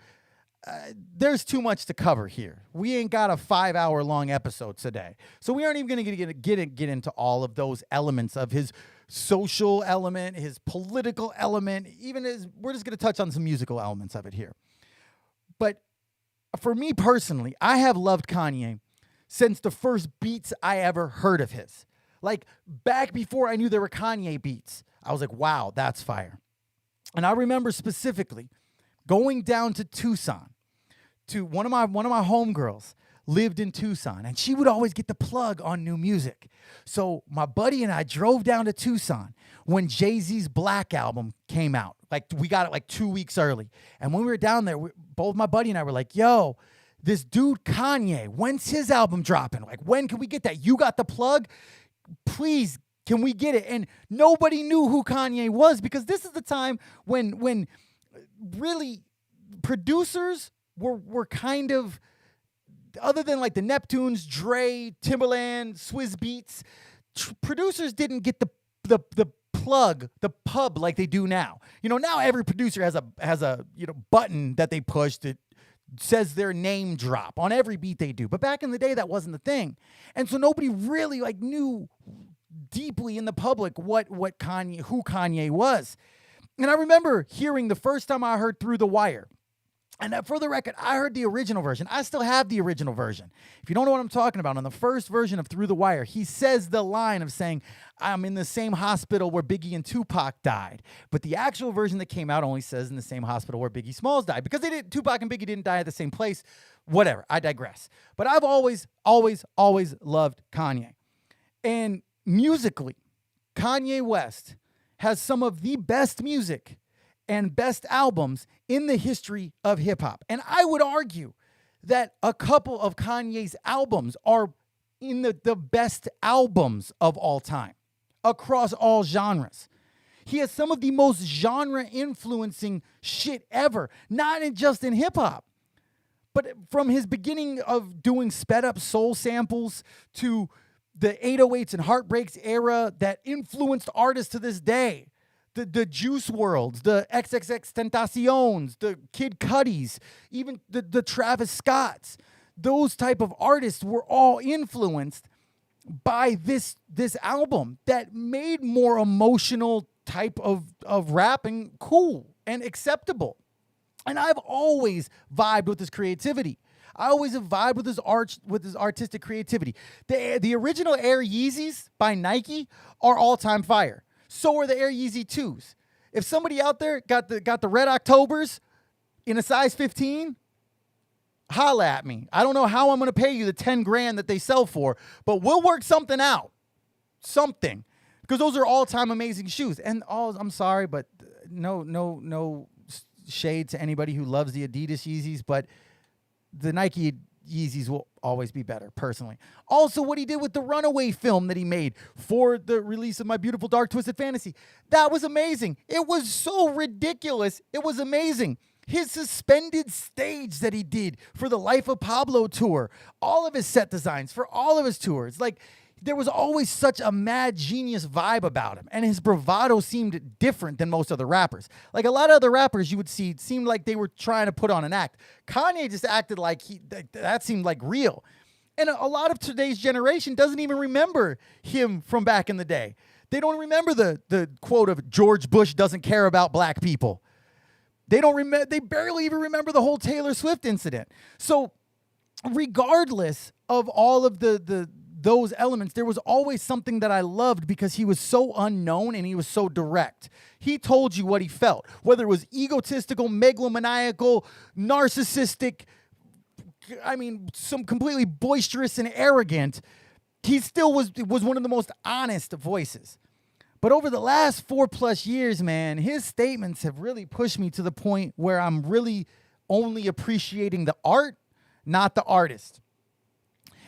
There's too much to cover here. We ain't got a 5-hour-long episode today. So we aren't even going to get into all of those elements of his social element, his political element, we're just going to touch on some musical elements of it here. But for me personally, I have loved Kanye since the first beats I ever heard of his. Like back before I knew there were Kanye beats, I was like, wow, that's fire. And I remember specifically going down to Tucson to one of my homegirls lived in Tucson, and she would always get the plug on new music. So my buddy and I drove down to Tucson when Jay-Z's Black album came out. Like we got it like 2 weeks early. And when we were down there, both my buddy and I were like, yo, this dude Kanye, when's his album dropping? Like, when can we get that? You got the plug? Please, can we get it? And nobody knew who Kanye was because this is the time when really producers were kind of, other than like the Neptunes, Dre, Timbaland, Swizz Beats, producers didn't get the plug, the pub like they do now. You know, now every producer has a button that they push that says their name drop on every beat they do. But back in the day, that wasn't the thing. And so nobody really like knew deeply in the public who Kanye was. And I remember hearing the first time I heard Through the Wire. And for the record, I heard the original version. I still have the original version. If you don't know what I'm talking about, on the first version of Through the Wire, he says the line of saying, I'm in the same hospital where Biggie and Tupac died. But the actual version that came out only says in the same hospital where Biggie Smalls died. Because Tupac and Biggie didn't die at the same place. Whatever, I digress. But I've always loved Kanye. And musically, Kanye West has some of the best music and best albums in the history of hip-hop. And I would argue that a couple of Kanye's albums are in the best albums of all time, across all genres. He has some of the most genre-influencing shit ever, not just in hip-hop, but from his beginning of doing sped-up soul samples to the 808s and Heartbreaks era that influenced artists to this day. The Juice WRLDs, the XXXTentaciones, the Kid Cudis, even the Travis Scotts. Those type of artists were all influenced by this album that made more emotional type of rapping cool and acceptable. And I've always vibed with his creativity. I always have vibed with his artistic creativity. The original Air Yeezys by Nike are all-time fire. So are the Air Yeezy 2s. If somebody out there got the Red Octobers in a size 15, holla at me. I don't know how I'm going to pay you the 10 grand that they sell for, but we'll work something out. something, because those are all-time amazing shoes. And I'm sorry, but no shade to anybody who loves the Adidas Yeezys, but the Nike Yeezys will always be better, personally. Also, what he did with the Runaway film that he made for the release of My Beautiful Dark Twisted Fantasy, that was amazing. It was so ridiculous. It was amazing. His suspended stage that he did for the Life of Pablo tour, all of his set designs for all of his tours, like, there was always such a mad genius vibe about him, and his bravado seemed different than most other rappers. Like, a lot of other rappers you would see, it seemed like they were trying to put on an act. Kanye just acted like that seemed like real. And a lot of today's generation doesn't even remember him from back in the day. They don't remember the quote of George Bush doesn't care about black people. They barely even remember the whole Taylor Swift incident. So regardless of all of those elements, there was always something that I loved because he was so unknown and he was so direct. He told you what he felt, whether it was egotistical, megalomaniacal, narcissistic, some completely boisterous and arrogant. He still was one of the most honest voices. But over the last 4+ years, man, his statements have really pushed me to the point where I'm really only appreciating the art, not the artist.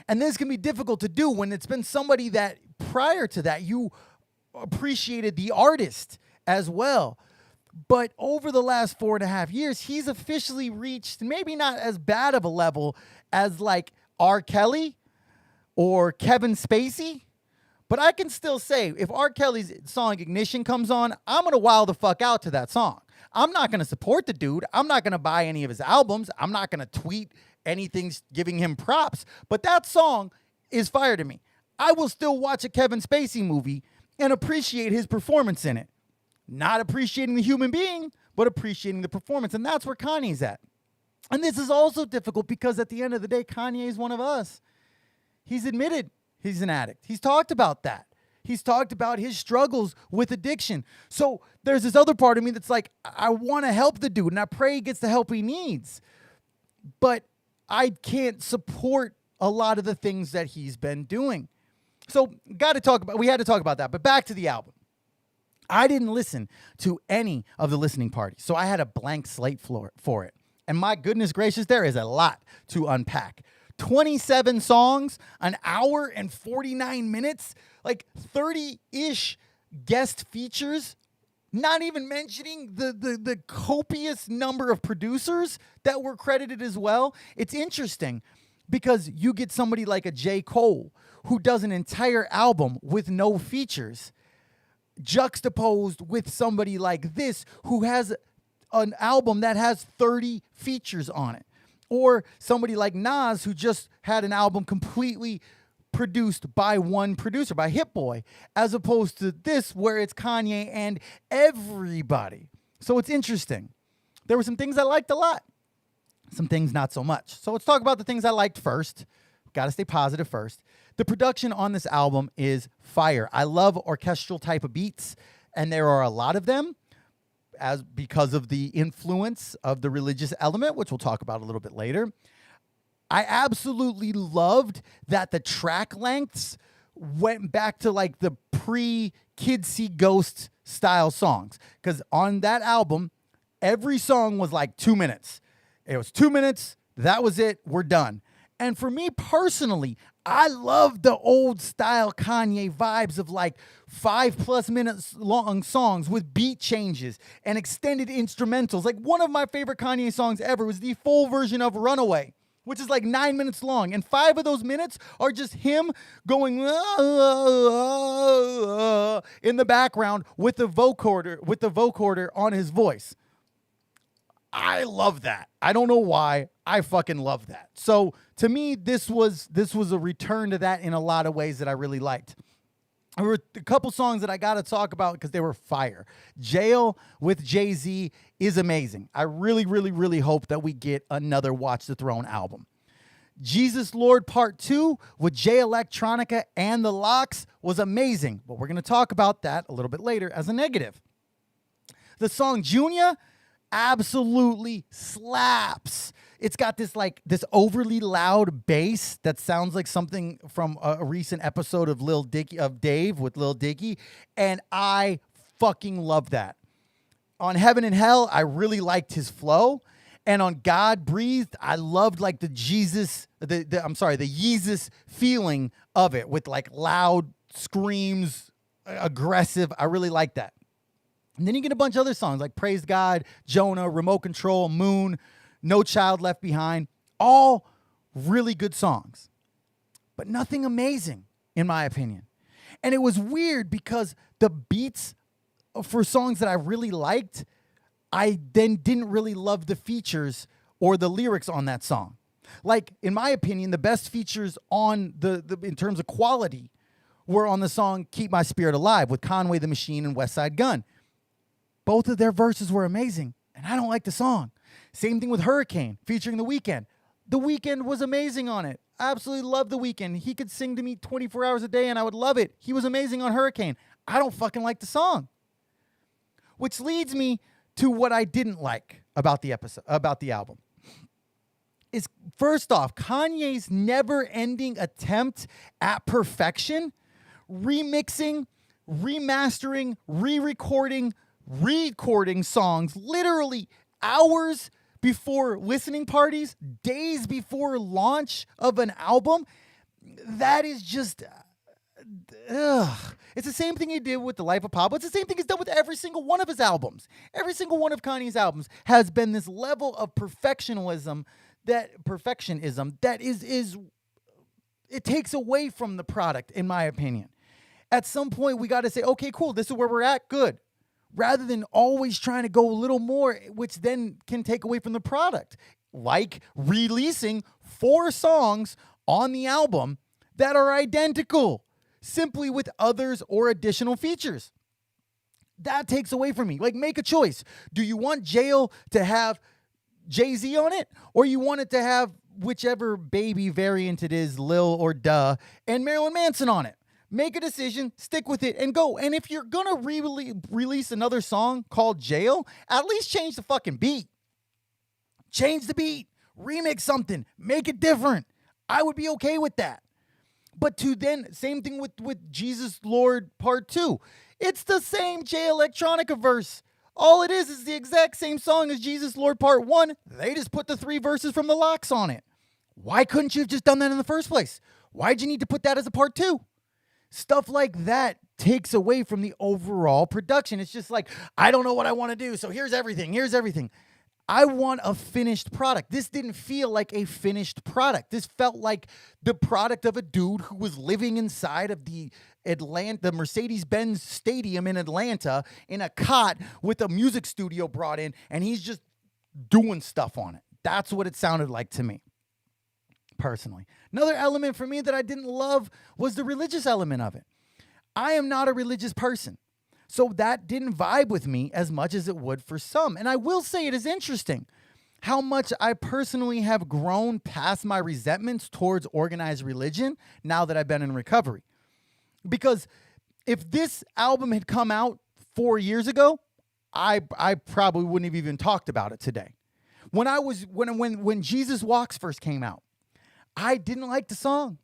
And this can be difficult to do when it's been somebody that prior to that you appreciated the artist as well. But over the last 4.5 years, he's officially reached maybe not as bad of a level as like R. Kelly or Kevin Spacey. But I can still say, if R. Kelly's song Ignition comes on, I'm going to wild the fuck out to that song. I'm not going to support the dude. I'm not going to buy any of his albums. I'm not going to tweet anything giving him props. But that song is fire to me. I will still watch a Kevin Spacey movie and appreciate his performance in it. Not appreciating the human being, but appreciating the performance. And that's where Kanye's at. And this is also difficult because at the end of the day, Kanye is one of us. He's admitted he's an addict. He's talked about that. He's talked about his struggles with addiction. So there's this other part of me that's like, I want to help the dude, and I pray he gets the help he needs. But I can't support a lot of the things that he's been doing. So we had to talk about that. But back to the album. I didn't listen to any of the listening parties, so I had a blank slate for it. And my goodness gracious, there is a lot to unpack. 27 songs, an hour and 49 minutes, like 30-ish guest features, not even mentioning the copious number of producers that were credited as well. It's interesting because you get somebody like a J. Cole who does an entire album with no features, juxtaposed with somebody like this who has an album that has 30 features on it. Or somebody like Nas who just had an album completely produced by one producer, by Hit Boy, as opposed to this where it's Kanye and everybody. So it's interesting. There were some things I liked a lot, some things not so much. So let's talk about the things I liked first. Got to stay positive first. The production on this album is fire. I love orchestral type of beats, and there are a lot of them because of the influence of the religious element, which we'll talk about a little bit later. I absolutely loved that the track lengths went back to like the pre-Kids See Ghosts style songs. Because on that album, every song was like 2 minutes. It was 2 minutes. That was it. We're done. And for me personally, I love the old style Kanye vibes of like 5+ minutes long songs with beat changes and extended instrumentals. Like one of my favorite Kanye songs ever was the full version of Runaway, which is like 9 minutes long. And 5 of those minutes are just him going in the background with the vocoder on his voice. I love that. I don't know why. I fucking love that. So to me, this was a return to that in a lot of ways that I really liked. There were a couple songs that I got to talk about because they were fire. Jail with Jay-Z is amazing. I really, really, really hope that we get another Watch the Throne album. Jesus Lord Part 2 with Jay Electronica and the Lox was amazing, but we're going to talk about that a little bit later as a negative. The song Junior absolutely slaps. It's got this overly loud bass that sounds like something from a recent episode of Dave with Lil Dicky, and I fucking love that. On Heaven and Hell, I really liked his flow. And on God Breathed, I loved like the Yeezus feeling of it with like loud screams, aggressive. I really like that. And then you get a bunch of other songs like Praise God, Jonah, Remote Control, Moon, No Child Left Behind. All really good songs, but nothing amazing in my opinion. And it was weird because the beats for songs that I really liked, I then didn't really love the features or the lyrics on that song. Like, in my opinion, the best features on the in terms of quality were on the song Keep My Spirit Alive with Conway the Machine and West Side Gun. Both of their verses were amazing, and I don't like the song. Same thing with Hurricane featuring The Weeknd. The Weeknd was amazing on it. I absolutely love The Weeknd. He could sing to me 24 hours a day, and I would love it. He was amazing on Hurricane. I don't fucking like the song. Which leads me to what I didn't like about the album. Is first off, Kanye's never-ending attempt at perfection, remixing, remastering, re-recording songs literally hours before listening parties, days before launch of an album. That is just It's the same thing he did with The Life of Pablo. It's the same thing he's done with every single one of his albums. Every single one of Kanye's albums has been this level of perfectionism that is it takes away from the product, in my opinion. At some point, we got to say, okay, cool, this is where we're at, good. Rather than always trying to go a little more, which then can take away from the product. Like releasing 4 songs on the album that are identical, simply with others or additional features. That takes away from me. Like, make a choice. Do you want Jail to have Jay-Z on it? Or you want it to have whichever baby variant it is, Lil or Duh, and Marilyn Manson on it? Make a decision, stick with it, and go. And if you're going to release another song called Jail, at least change the fucking beat. Change the beat. Remix something. Make it different. I would be okay with that. But to then, same thing with Jesus Lord Part 2. It's the same Jay Electronica verse. All it is the exact same song as Jesus Lord Part 1. They just put the 3 verses from the Lox on it. Why couldn't you have just done that in the first place? Why'd you need to put that as a Part 2? Stuff like that takes away from the overall production. It's just like, I don't know what I want to do, so here's everything. I want a finished product. This didn't feel like a finished product. This felt like the product of a dude who was living inside of the Mercedes-Benz Stadium in Atlanta in a cot with a music studio brought in, and he's just doing stuff on it. That's what it sounded like to me, personally. Another element for me that I didn't love was the religious element of it. I am not a religious person. So that didn't vibe with me as much as it would for some. And I will say it is interesting how much I personally have grown past my resentments towards organized religion now that I've been in recovery. Because if this album had come out 4 years ago, I probably wouldn't have even talked about it today. When Jesus Walks first came out, I didn't like the song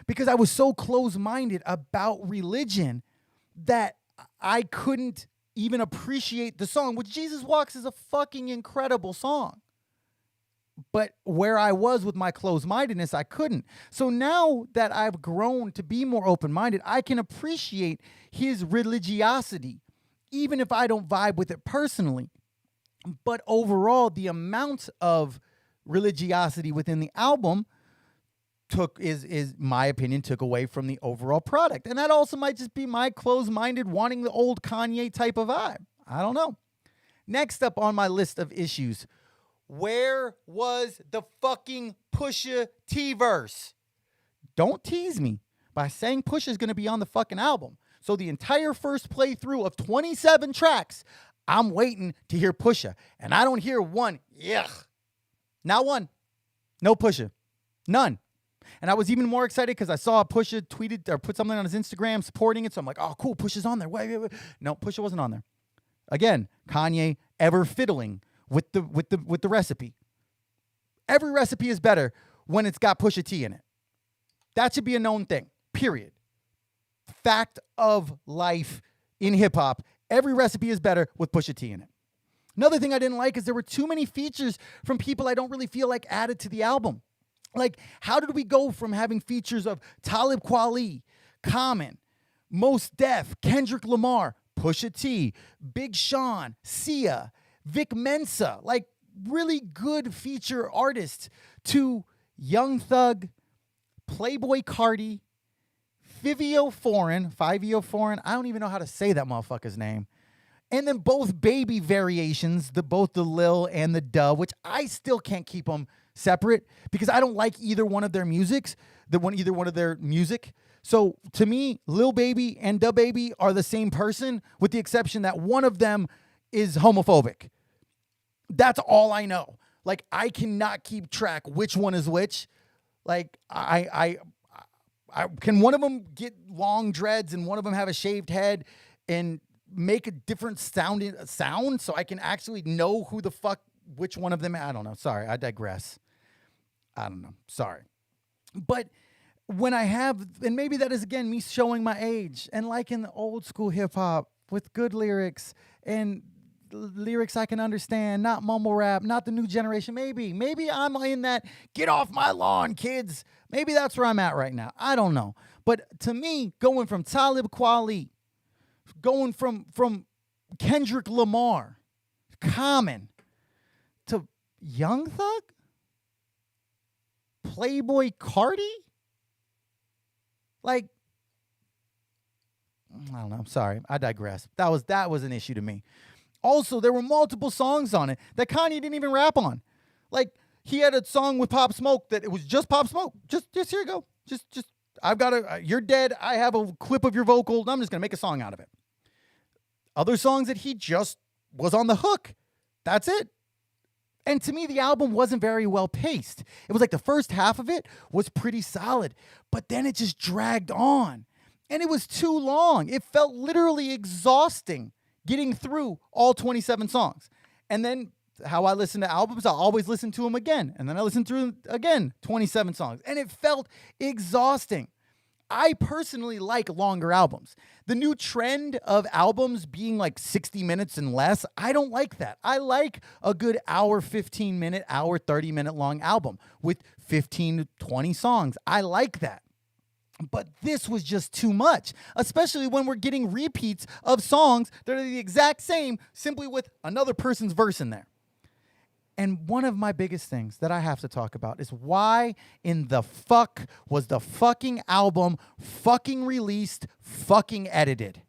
because I was so close-minded about religion that I couldn't even appreciate the song, which Jesus Walks is a fucking incredible song. But where I was with my closed-mindedness, I couldn't. So now that I've grown to be more open-minded, I can appreciate his religiosity, even if I don't vibe with it personally. But overall, the amount of religiosity within the album is my opinion, took away from the overall product. And that also might just be my closed-minded wanting the old Kanye type of vibe. I don't know. Next up on my list of issues, where was the fucking Pusha T verse? Don't tease me by saying Pusha's going to be on the fucking album. So the entire first playthrough of 27 tracks, I'm waiting to hear Pusha. And I don't hear one, not one. No Pusha. None. And I was even more excited because I saw Pusha tweeted or put something on his Instagram supporting it. So I'm like, oh, cool, Pusha's on there. Wait. No, Pusha wasn't on there. Again, Kanye ever fiddling with the recipe. every recipe is better when it's got Pusha T in it. That should be a known thing, period. Fact of life in hip hop. Every recipe is better with Pusha T in it. Another thing I didn't like is there were too many features from people I don't really feel like added to the album. Like, how did we go from having features of Talib Kweli, Common, Mos Def, Kendrick Lamar, Pusha T, Big Sean, Sia, Vic Mensa, like really good feature artists, to Young Thug, Playboy Cardi, Fivio Foreign, I don't even know how to say that motherfucker's name. And then both baby variations, both the Lil and the Duh, which I still can't keep them separate because I don't like either one of their musics, either one of their music. So to me, Lil Baby and Duh Baby are the same person, with the exception that one of them is homophobic. That's all I know. Like, I cannot keep track which one is which. Like, I can one of them get long dreads and one of them have a shaved head and make a different sound so I can actually know who the fuck which one of them. I don't know. Sorry, I digress. I don't know. Sorry. But when I have, and maybe that is again me showing my age and liking the old school hip hop with good lyrics and lyrics I can understand, not mumble rap, not the new generation. Maybe I'm in that get off my lawn, kids. Maybe that's where I'm at right now. I don't know. But to me, going from Talib Kweli, going from Kendrick Lamar, Common, to Young Thug, Playboy Cardi, like, I don't know. I'm sorry. I digress. That was an issue to me. Also, there were multiple songs on it that Kanye didn't even rap on. Like, he had a song with Pop Smoke that it was just Pop Smoke. Just here you go. Just I've got you're dead. I have a clip of your vocal. And I'm just going to make a song out of it. Other songs that he just was on the hook. That's it. And to me, the album wasn't very well paced. It was like the first half of it was pretty solid, but then it just dragged on. And it was too long. It felt literally exhausting getting through all 27 songs. And then how I listen to albums, I'll always listen to them again. And then I listen through again, 27 songs. And it felt exhausting. I personally like longer albums. The new trend of albums being like 60 minutes and less, I don't like that. I like a good hour, 15-minute, hour, 30-minute long album with 15 to 20 songs. I like that. But this was just too much, especially when we're getting repeats of songs that are the exact same, simply with another person's verse in there. And one of my biggest things that I have to talk about is why in the fuck was the fucking album fucking released, fucking edited?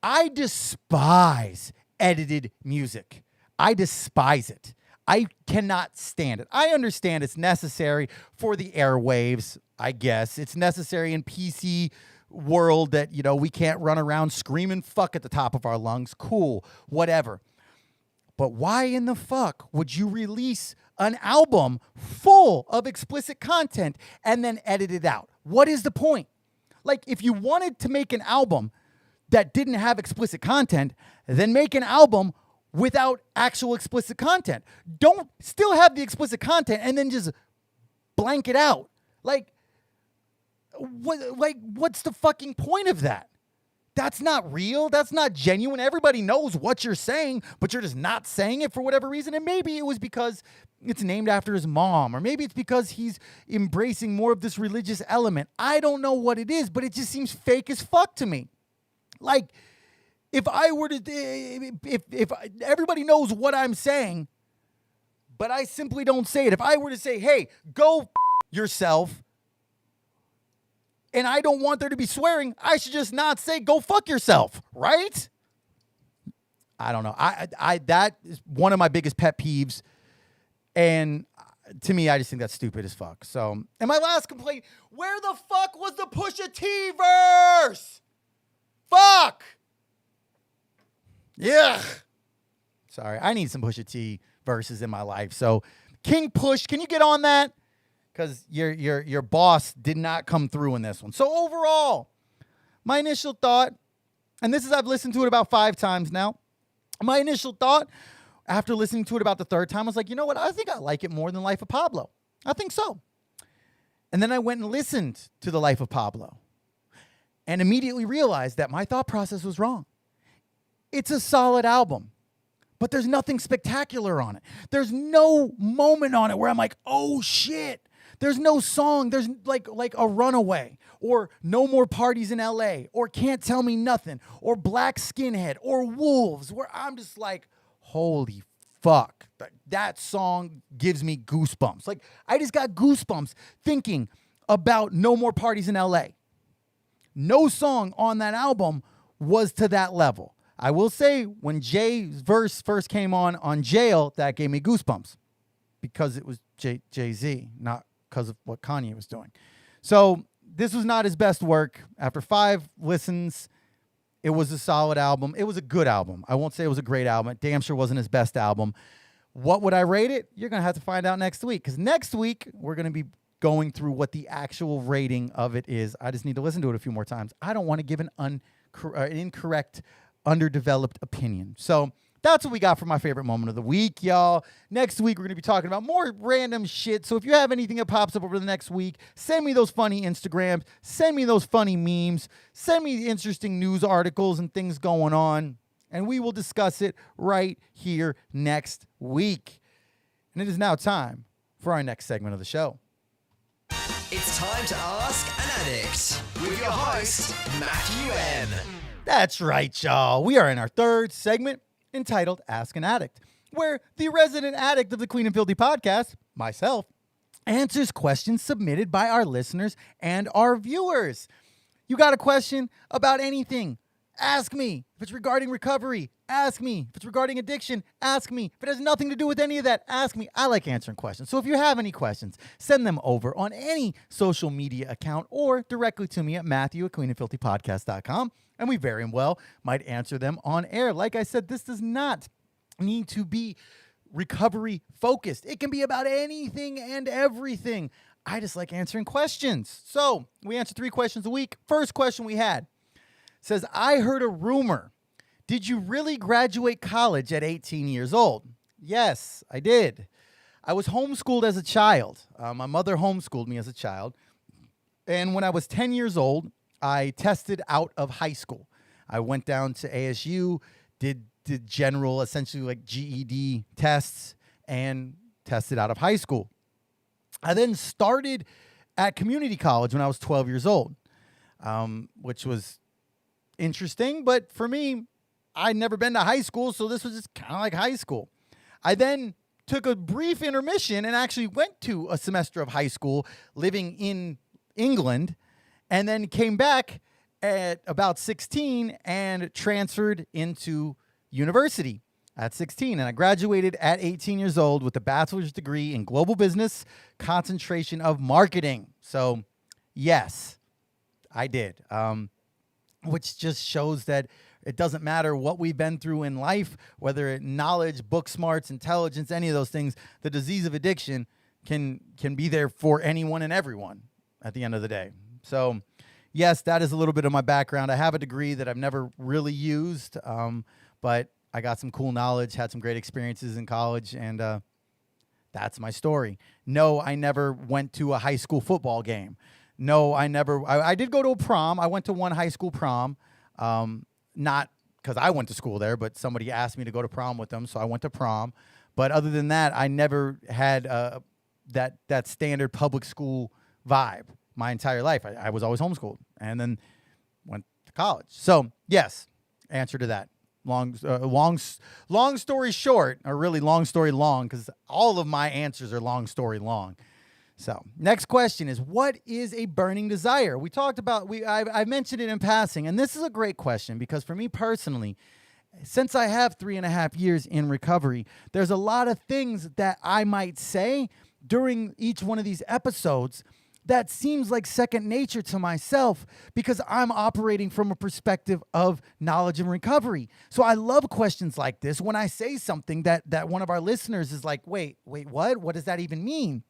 I despise edited music. I despise it. I cannot stand it. I understand it's necessary for the airwaves, I guess. It's necessary in PC world that, we can't run around screaming fuck at the top of our lungs. Cool, whatever. But why in the fuck would you release an album full of explicit content and then edit it out? What is the point? Like, if you wanted to make an album that didn't have explicit content, then make an album without actual explicit content. Don't still have the explicit content and then just blank it out. What's the fucking point of that? That's not real. That's not genuine. Everybody knows what you're saying, but you're just not saying it for whatever reason. And maybe it was because it's named after his mom, or maybe it's because he's embracing more of this religious element. I don't know what it is, but it just seems fake as fuck to me. Like, if I were to, if everybody knows what I'm saying, but I simply don't say it. If I were to say, hey, go yourself, and I don't want there to be swearing, I should just not say go fuck yourself, right? I don't know. That is one of my biggest pet peeves. And to me, I just think that's stupid as fuck. So, and my last complaint, where the fuck was the Pusha T verse? Fuck. Yeah. Sorry, I need some Pusha T verses in my life. So, King Push, can you get on that? Because your boss did not come through in this one. So overall, my initial thought, and this is I've listened to it about 5 times now. My initial thought after listening to it about the third time, I was like, you know what? I think I like it more than Life of Pablo. I think so. And then I went and listened to the Life of Pablo and immediately realized that my thought process was wrong. It's a solid album, but there's nothing spectacular on it. There's no moment on it where I'm like, oh shit. There's no song. There's like a Runaway or No More Parties in LA or Can't Tell Me Nothing or Black Skinhead or Wolves, where I'm just like, holy fuck. That song gives me goosebumps. Like, I just got goosebumps thinking about No More Parties in LA. No song on that album was to that level. I will say, when Jay's verse first came on Jail, that gave me goosebumps because it was Jay-Z, not because of what Kanye was doing. So this was not his best work. After 5 listens, it was a solid album. It was a good album. I won't say it was a great album. It damn sure wasn't his best album. What would I rate it? You're going to have to find out next week, because next week we're going to be going through what the actual rating of it is. I just need to listen to it a few more times. I don't want to give an incorrect, underdeveloped opinion. So that's what we got for my favorite moment of the week, y'all. Next week, we're going to be talking about more random shit. So if you have anything that pops up over the next week, send me those funny Instagrams. Send me those funny memes. Send me interesting news articles and things going on. And we will discuss it right here next week. And it is now time for our next segment of the show. It's time to ask an addict with your host, Matthew M. That's right, y'all. We are in our third segment, entitled Ask an Addict, where the resident addict of the Clean and Filthy podcast, myself, answers questions submitted by our listeners and our viewers. You got a question about anything? Ask me. If it's regarding recovery, ask me. If it's regarding addiction, ask me. If it has nothing to do with any of that, ask me. I like answering questions. So if you have any questions, send them over on any social media account or directly to me at Matthew@CleanAndFilthyPodcast.com. And we very well might answer them on air. Like I said, this does not need to be recovery focused. It can be about anything and everything. I just like answering questions. So we answer 3 questions a week. First question we had says, I heard a rumor. Did you really graduate college at 18 years old? Yes, I did. I was homeschooled as a child. My mother homeschooled me as a child. And when I was 10 years old, I tested out of high school. I went down to ASU, did general, essentially like GED tests, and tested out of high school. I then started at community college when I was 12 years old, which was interesting. But for me, I'd never been to high school, so this was just kind of like high school. I then took a brief intermission and actually went to a semester of high school living in England, and then came back at about 16 and transferred into university at 16. And I graduated at 18 years old with a bachelor's degree in global business, concentration of marketing. So, yes, I did. Which just shows that it doesn't matter what we've been through in life, whether it's knowledge, book smarts, intelligence, any of those things, the disease of addiction can be there for anyone and everyone at the end of the day. So, yes, that is a little bit of my background. I have a degree that I've never really used, but I got some cool knowledge, had some great experiences in college, and that's my story. No, I never went to a high school football game. No, I did go to a prom. I went to one high school prom, not because I went to school there, but somebody asked me to go to prom with them, so I went to prom. But other than that, I never had that standard public school vibe my entire life. I was always homeschooled and then went to college. So, yes, answer to that. Long story short, or really long story long, because all of my answers are long story long. So, next question is, what is a burning desire? We talked about, I mentioned it in passing, and this is a great question because for me personally, since I have 3.5 years in recovery, there's a lot of things that I might say during each one of these episodes that seems like second nature to myself because I'm operating from a perspective of knowledge and recovery. So I love questions like this when I say something that one of our listeners is like, wait, what? What does that even mean?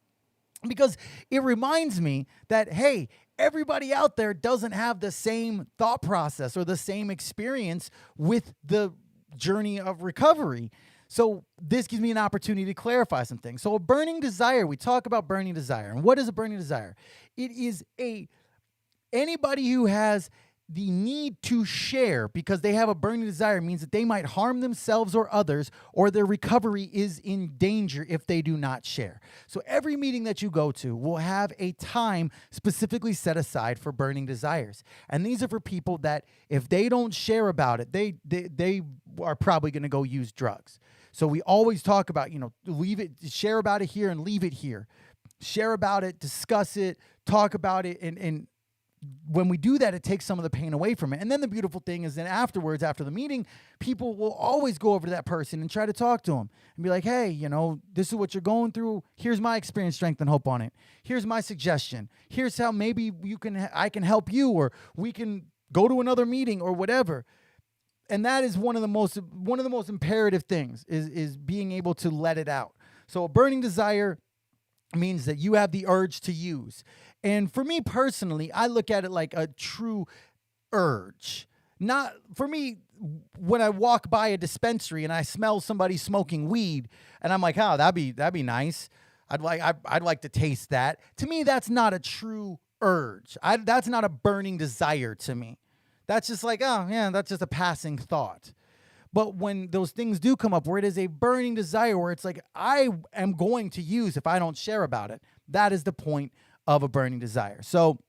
Because it reminds me that, hey, everybody out there doesn't have the same thought process or the same experience with the journey of recovery. So this gives me an opportunity to clarify some things. So a burning desire, we talk about burning desire. And what is a burning desire? It is anybody who has the need to share because they have a burning desire means that they might harm themselves or others, or their recovery is in danger if they do not share. So every meeting that you go to will have a time specifically set aside for burning desires. And these are for people that if they don't share about it, they are probably going to go use drugs. So we always talk about, share about it here and leave it here. Share about it, discuss it, talk about it, and when we do that, it takes some of the pain away from it. And then the beautiful thing is then afterwards, after the meeting, people will always go over to that person and try to talk to them and be like, hey, this is what you're going through. Here's my experience, strength, and hope on it. Here's my suggestion. Here's how maybe I can help you, or we can go to another meeting or whatever. And that is one of the most imperative things is being able to let it out. So a burning desire means that you have the urge to use. And for me personally, I look at it like a true urge. Not for me, when I walk by a dispensary and I smell somebody smoking weed and I'm like, oh, that'd be nice. I'd like to taste that. To me, that's not a true urge. That's not a burning desire to me. That's just like, oh yeah, that's just a passing thought. But when those things do come up where it is a burning desire, where it's like, I am going to use if I don't share about it, that is the point of a burning desire. So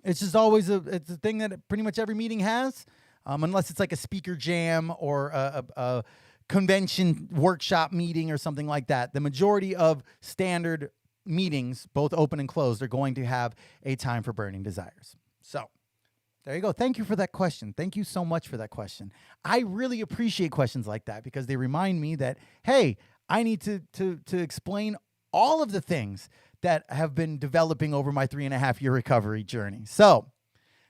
it's just always it's a thing that pretty much every meeting has, unless it's like a speaker jam or a convention workshop meeting or something like that. The majority of standard meetings, both open and closed, are going to have a time for burning desires. So there you go. Thank you for that question. Thank you so much for that question. I really appreciate questions like that because they remind me that, hey, I need to explain all of the things that have been developing over my 3.5-year recovery journey. So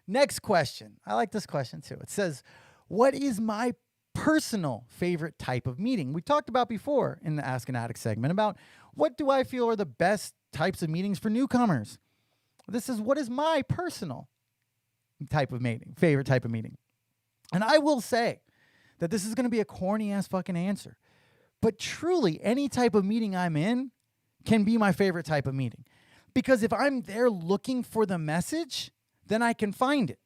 next question. I like this question too. It says, what is my personal favorite type of meeting? We talked about before in the Ask an Addict segment about what do I feel are the best types of meetings for newcomers. This is what is my personal type of meeting, favorite type of meeting. And I will say that this is going to be a corny ass fucking answer, but truly any type of meeting I'm in can be my favorite type of meeting. Because if I'm there looking for the message, then I can find it.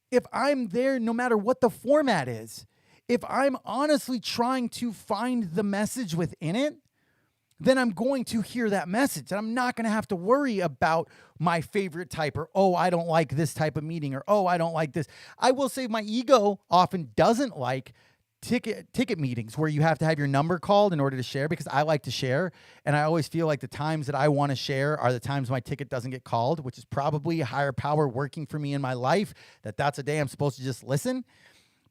If I'm there, no matter what the format is, if I'm honestly trying to find the message within it, then I'm going to hear that message. And I'm not going to have to worry about my favorite type or, oh, I don't like this type of meeting or, oh, I don't like this. I will say my ego often doesn't like ticket meetings where you have to have your number called in order to share, because I like to share. And I always feel like the times that I want to share are the times my ticket doesn't get called, which is probably a higher power working for me in my life, that's a day I'm supposed to just listen.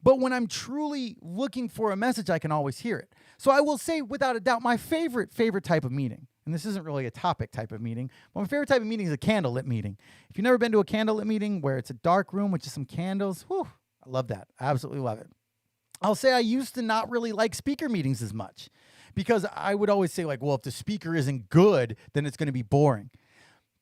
But when I'm truly looking for a message, I can always hear it. So I will say, without a doubt, my favorite type of meeting, and this isn't really a topic type of meeting, but my favorite type of meeting is a candlelit meeting. If you've never been to a candlelit meeting where it's a dark room with just some candles, whew, I love that. I absolutely love it. I'll say I used to not really like speaker meetings as much because I would always say, like, well, if the speaker isn't good, then it's going to be boring.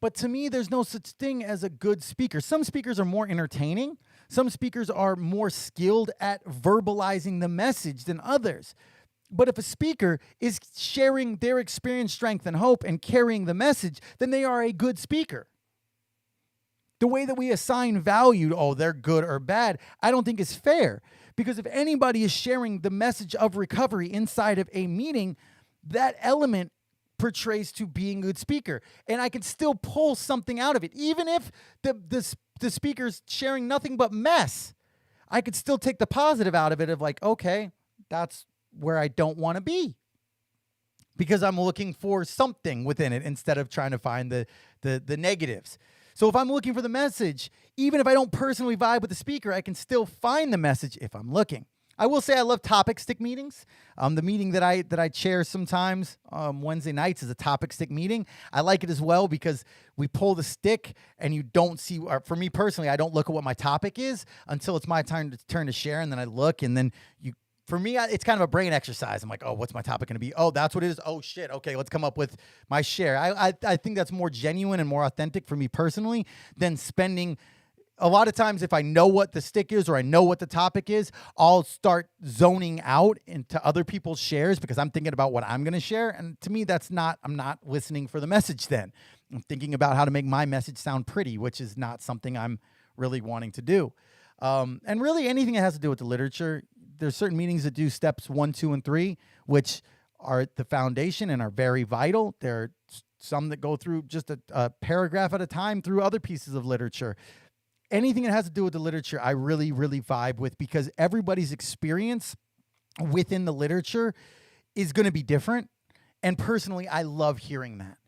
But to me, there's no such thing as a good speaker. Some speakers are more entertaining. Some speakers are more skilled at verbalizing the message than others. But if a speaker is sharing their experience, strength, and hope and carrying the message, then they are a good speaker. The way that we assign value, oh, they're good or bad, I don't think is fair. Because if anybody is sharing the message of recovery inside of a meeting, that element portrays to being a good speaker. And I can still pull something out of it. Even if the speaker's sharing nothing but mess, I could still take the positive out of it of like, okay, that's where I don't want to be. Because I'm looking for something within it instead of trying to find the negatives. So if I'm looking for the message, even if I don't personally vibe with the speaker, I can still find the message if I'm looking. I will say I love topic stick meetings. The meeting that I chair sometimes Wednesday nights is a topic stick meeting. I like it as well because we pull the stick and you don't see, or for me personally, I don't look at what my topic is until it's my turn to share, and then I look, and then for me, it's kind of a brain exercise. I'm like, oh, what's my topic going to be? Oh, that's what it is. Oh, shit. Okay, let's come up with my share. I think that's more genuine and more authentic for me personally than spending a lot of times if I know what the stick is or I know what the topic is, I'll start zoning out into other people's shares because I'm thinking about what I'm going to share. And to me, I'm not listening for the message then. I'm thinking about how to make my message sound pretty, which is not something I'm really wanting to do. And really anything that has to do with the literature, there's certain meetings that do steps 1, 2, and 3, which are the foundation and are very vital. There are some that go through just a paragraph at a time through other pieces of literature. Anything that has to do with the literature, I really, really vibe with because everybody's experience within the literature is going to be different. And personally, I love hearing that.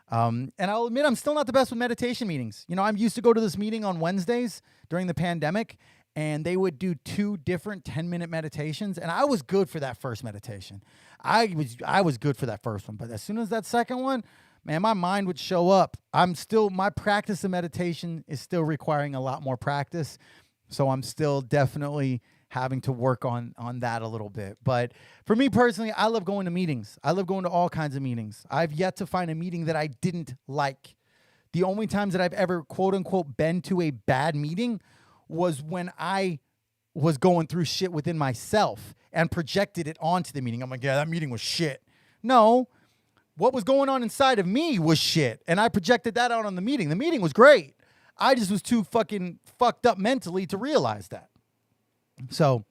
And I'll admit, I'm still not the best with meditation meetings. You know, I'm used to go to this meeting on Wednesdays during the pandemic, and they would do 2 different 10-minute meditations. And I was good for that first meditation. I was good for that first one. But as soon as that second one, man, my mind would show up. My practice of meditation is still requiring a lot more practice. So I'm still definitely having to work on that a little bit. But for me personally, I love going to meetings. I love going to all kinds of meetings. I've yet to find a meeting that I didn't like. The only times that I've ever, quote unquote, been to a bad meeting was when I was going through shit within myself and projected it onto the meeting. I'm like, yeah, that meeting was shit. No. What was going on inside of me was shit, and I projected that out on the meeting. The meeting was great. I just was too fucking fucked up mentally to realize that. So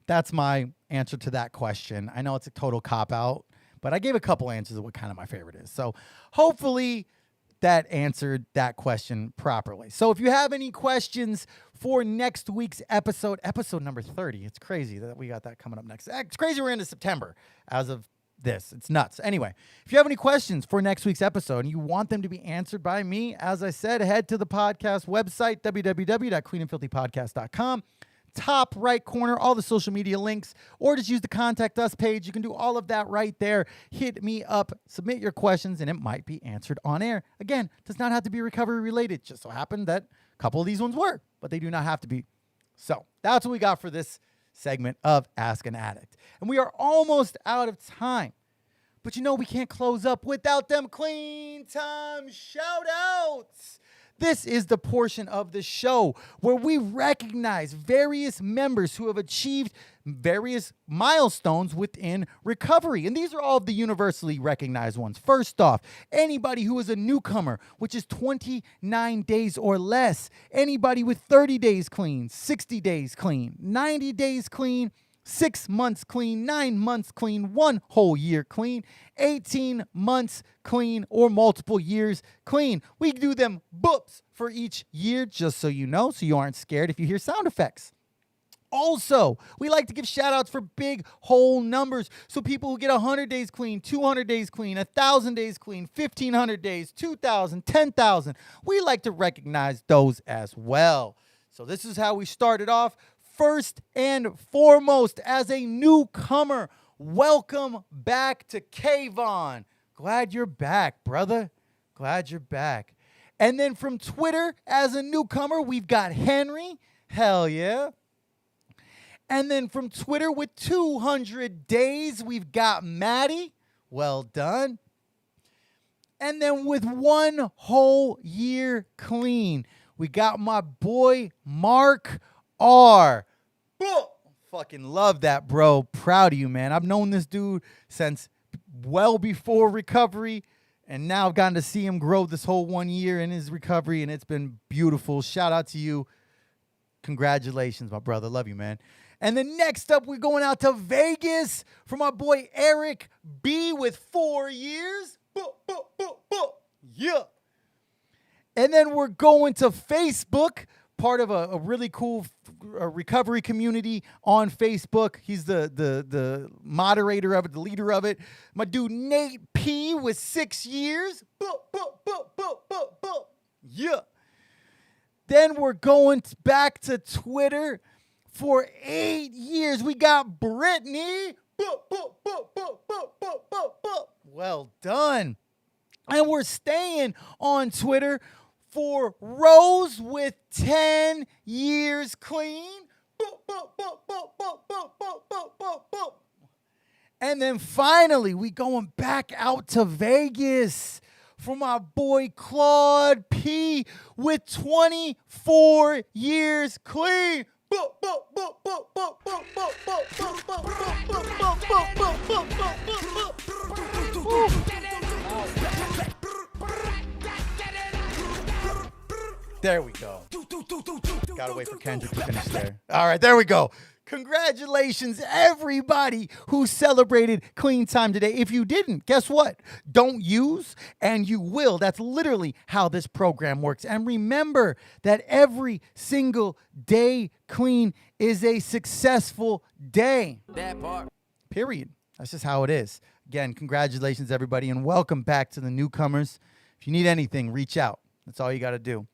that's my answer to that question. I know it's a total cop-out, but I gave a couple answers of what kind of my favorite is. So hopefully that answered that question properly. So if you have any questions for next week's episode number 30, it's crazy that we got that coming up next. It's crazy we're into September as of this. It's nuts. Anyway, if you have any questions for next week's episode and you want them to be answered by me, as I said, head to the podcast website, www.cleanandfilthypodcast.com. Top right corner, all the social media links, or just use the contact us page. You can do all of that right there. Hit me up, submit your questions, and it might be answered on air. Again, does not have to be recovery related. Just so happened that a couple of these ones were, but they do not have to be. So that's what we got for this segment of Ask an Addict. And we are almost out of time. But you know we can't close up without them clean time shout outs. This is the portion of the show where we recognize various members who have achieved various milestones within recovery. And these are all of the universally recognized ones. First off, anybody who is a newcomer, which is 29 days or less. Anybody with 30 days clean, 60 days clean, 90 days clean, 6 months clean, 9 months clean, 1 whole year clean, 18 months clean, or multiple years clean. We do them boops for each year, just so you know, so you aren't scared if you hear sound effects. Also, we like to give shout outs for big whole numbers. So people who get 100 days clean, 200 days clean, 1,000 days clean, 1,500 days, 2,000, 10,000. We like to recognize those as well. So this is how we started off. First and foremost, as a newcomer, welcome back to Kayvon. Glad you're back, brother. Glad you're back. And then from Twitter, as a newcomer, we've got Henry. Hell yeah. And then from Twitter with 200 days, we've got Maddie. Well done. And then with 1 whole year clean, we got my boy Mark R. Fucking love that, bro. Proud of you, man. I've known this dude since well before recovery, and now I've gotten to see him grow this whole 1 year in his recovery, and it's been beautiful. Shout out to you. Congratulations, my brother. Love you, man. And then next up, we're going out to Vegas for my boy Eric B with 4 years. Yeah. And then we're going to Facebook, part of a really cool recovery community on Facebook. He's the moderator of it, the leader of it. My dude Nate P with 6 years. Yeah. Then we're going back to Twitter for 8 years. We got Brittany. Well done. And we're staying on Twitter for Rose with 10 years clean. And then finally, we going back out to Vegas for my boy Claude P with 24 years clean. There we go. Gotta wait for Kendrick to finish there. All right, there we go. Congratulations, everybody who celebrated Clean Time today. If you didn't, guess what? Don't use and you will. That's literally how this program works. And remember that every single day clean is a successful day. That part. Period. That's just how it is. Again, congratulations, everybody, and welcome back to the newcomers. If you need anything, reach out. That's all you got to do.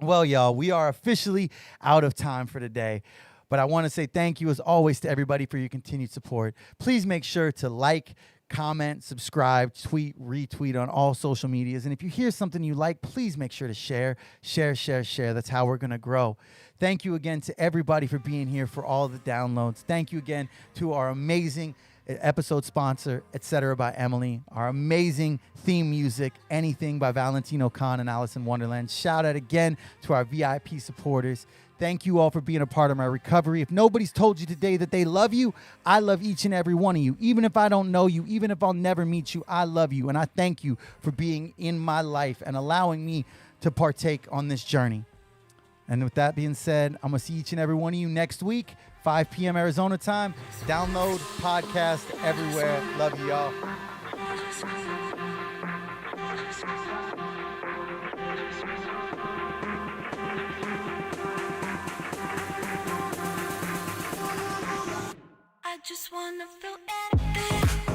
Well, y'all, we are officially out of time for today. But I want to say thank you, as always, to everybody for your continued support. Please make sure to like, comment, subscribe, tweet, retweet on all social medias. And if you hear something you like, please make sure to share. That's how we're going to grow. Thank you again to everybody for being here, for all the downloads. Thank you again to our amazing episode sponsor, Etc. by Emily, our amazing theme music, Anything by Valentino Khan and Alice in Wonderland. Shout out again to our VIP supporters. Thank you all for being a part of my recovery. If nobody's told you today that they love you, I love each and every one of you. Even if I don't know you, even if I'll never meet you, I love you. And I thank you for being in my life and allowing me to partake on this journey. And with that being said, I'm going to see each and every one of you next week, 5 p.m. Arizona time. Download, podcast everywhere. Love you, y'all. I just wanna feel anything.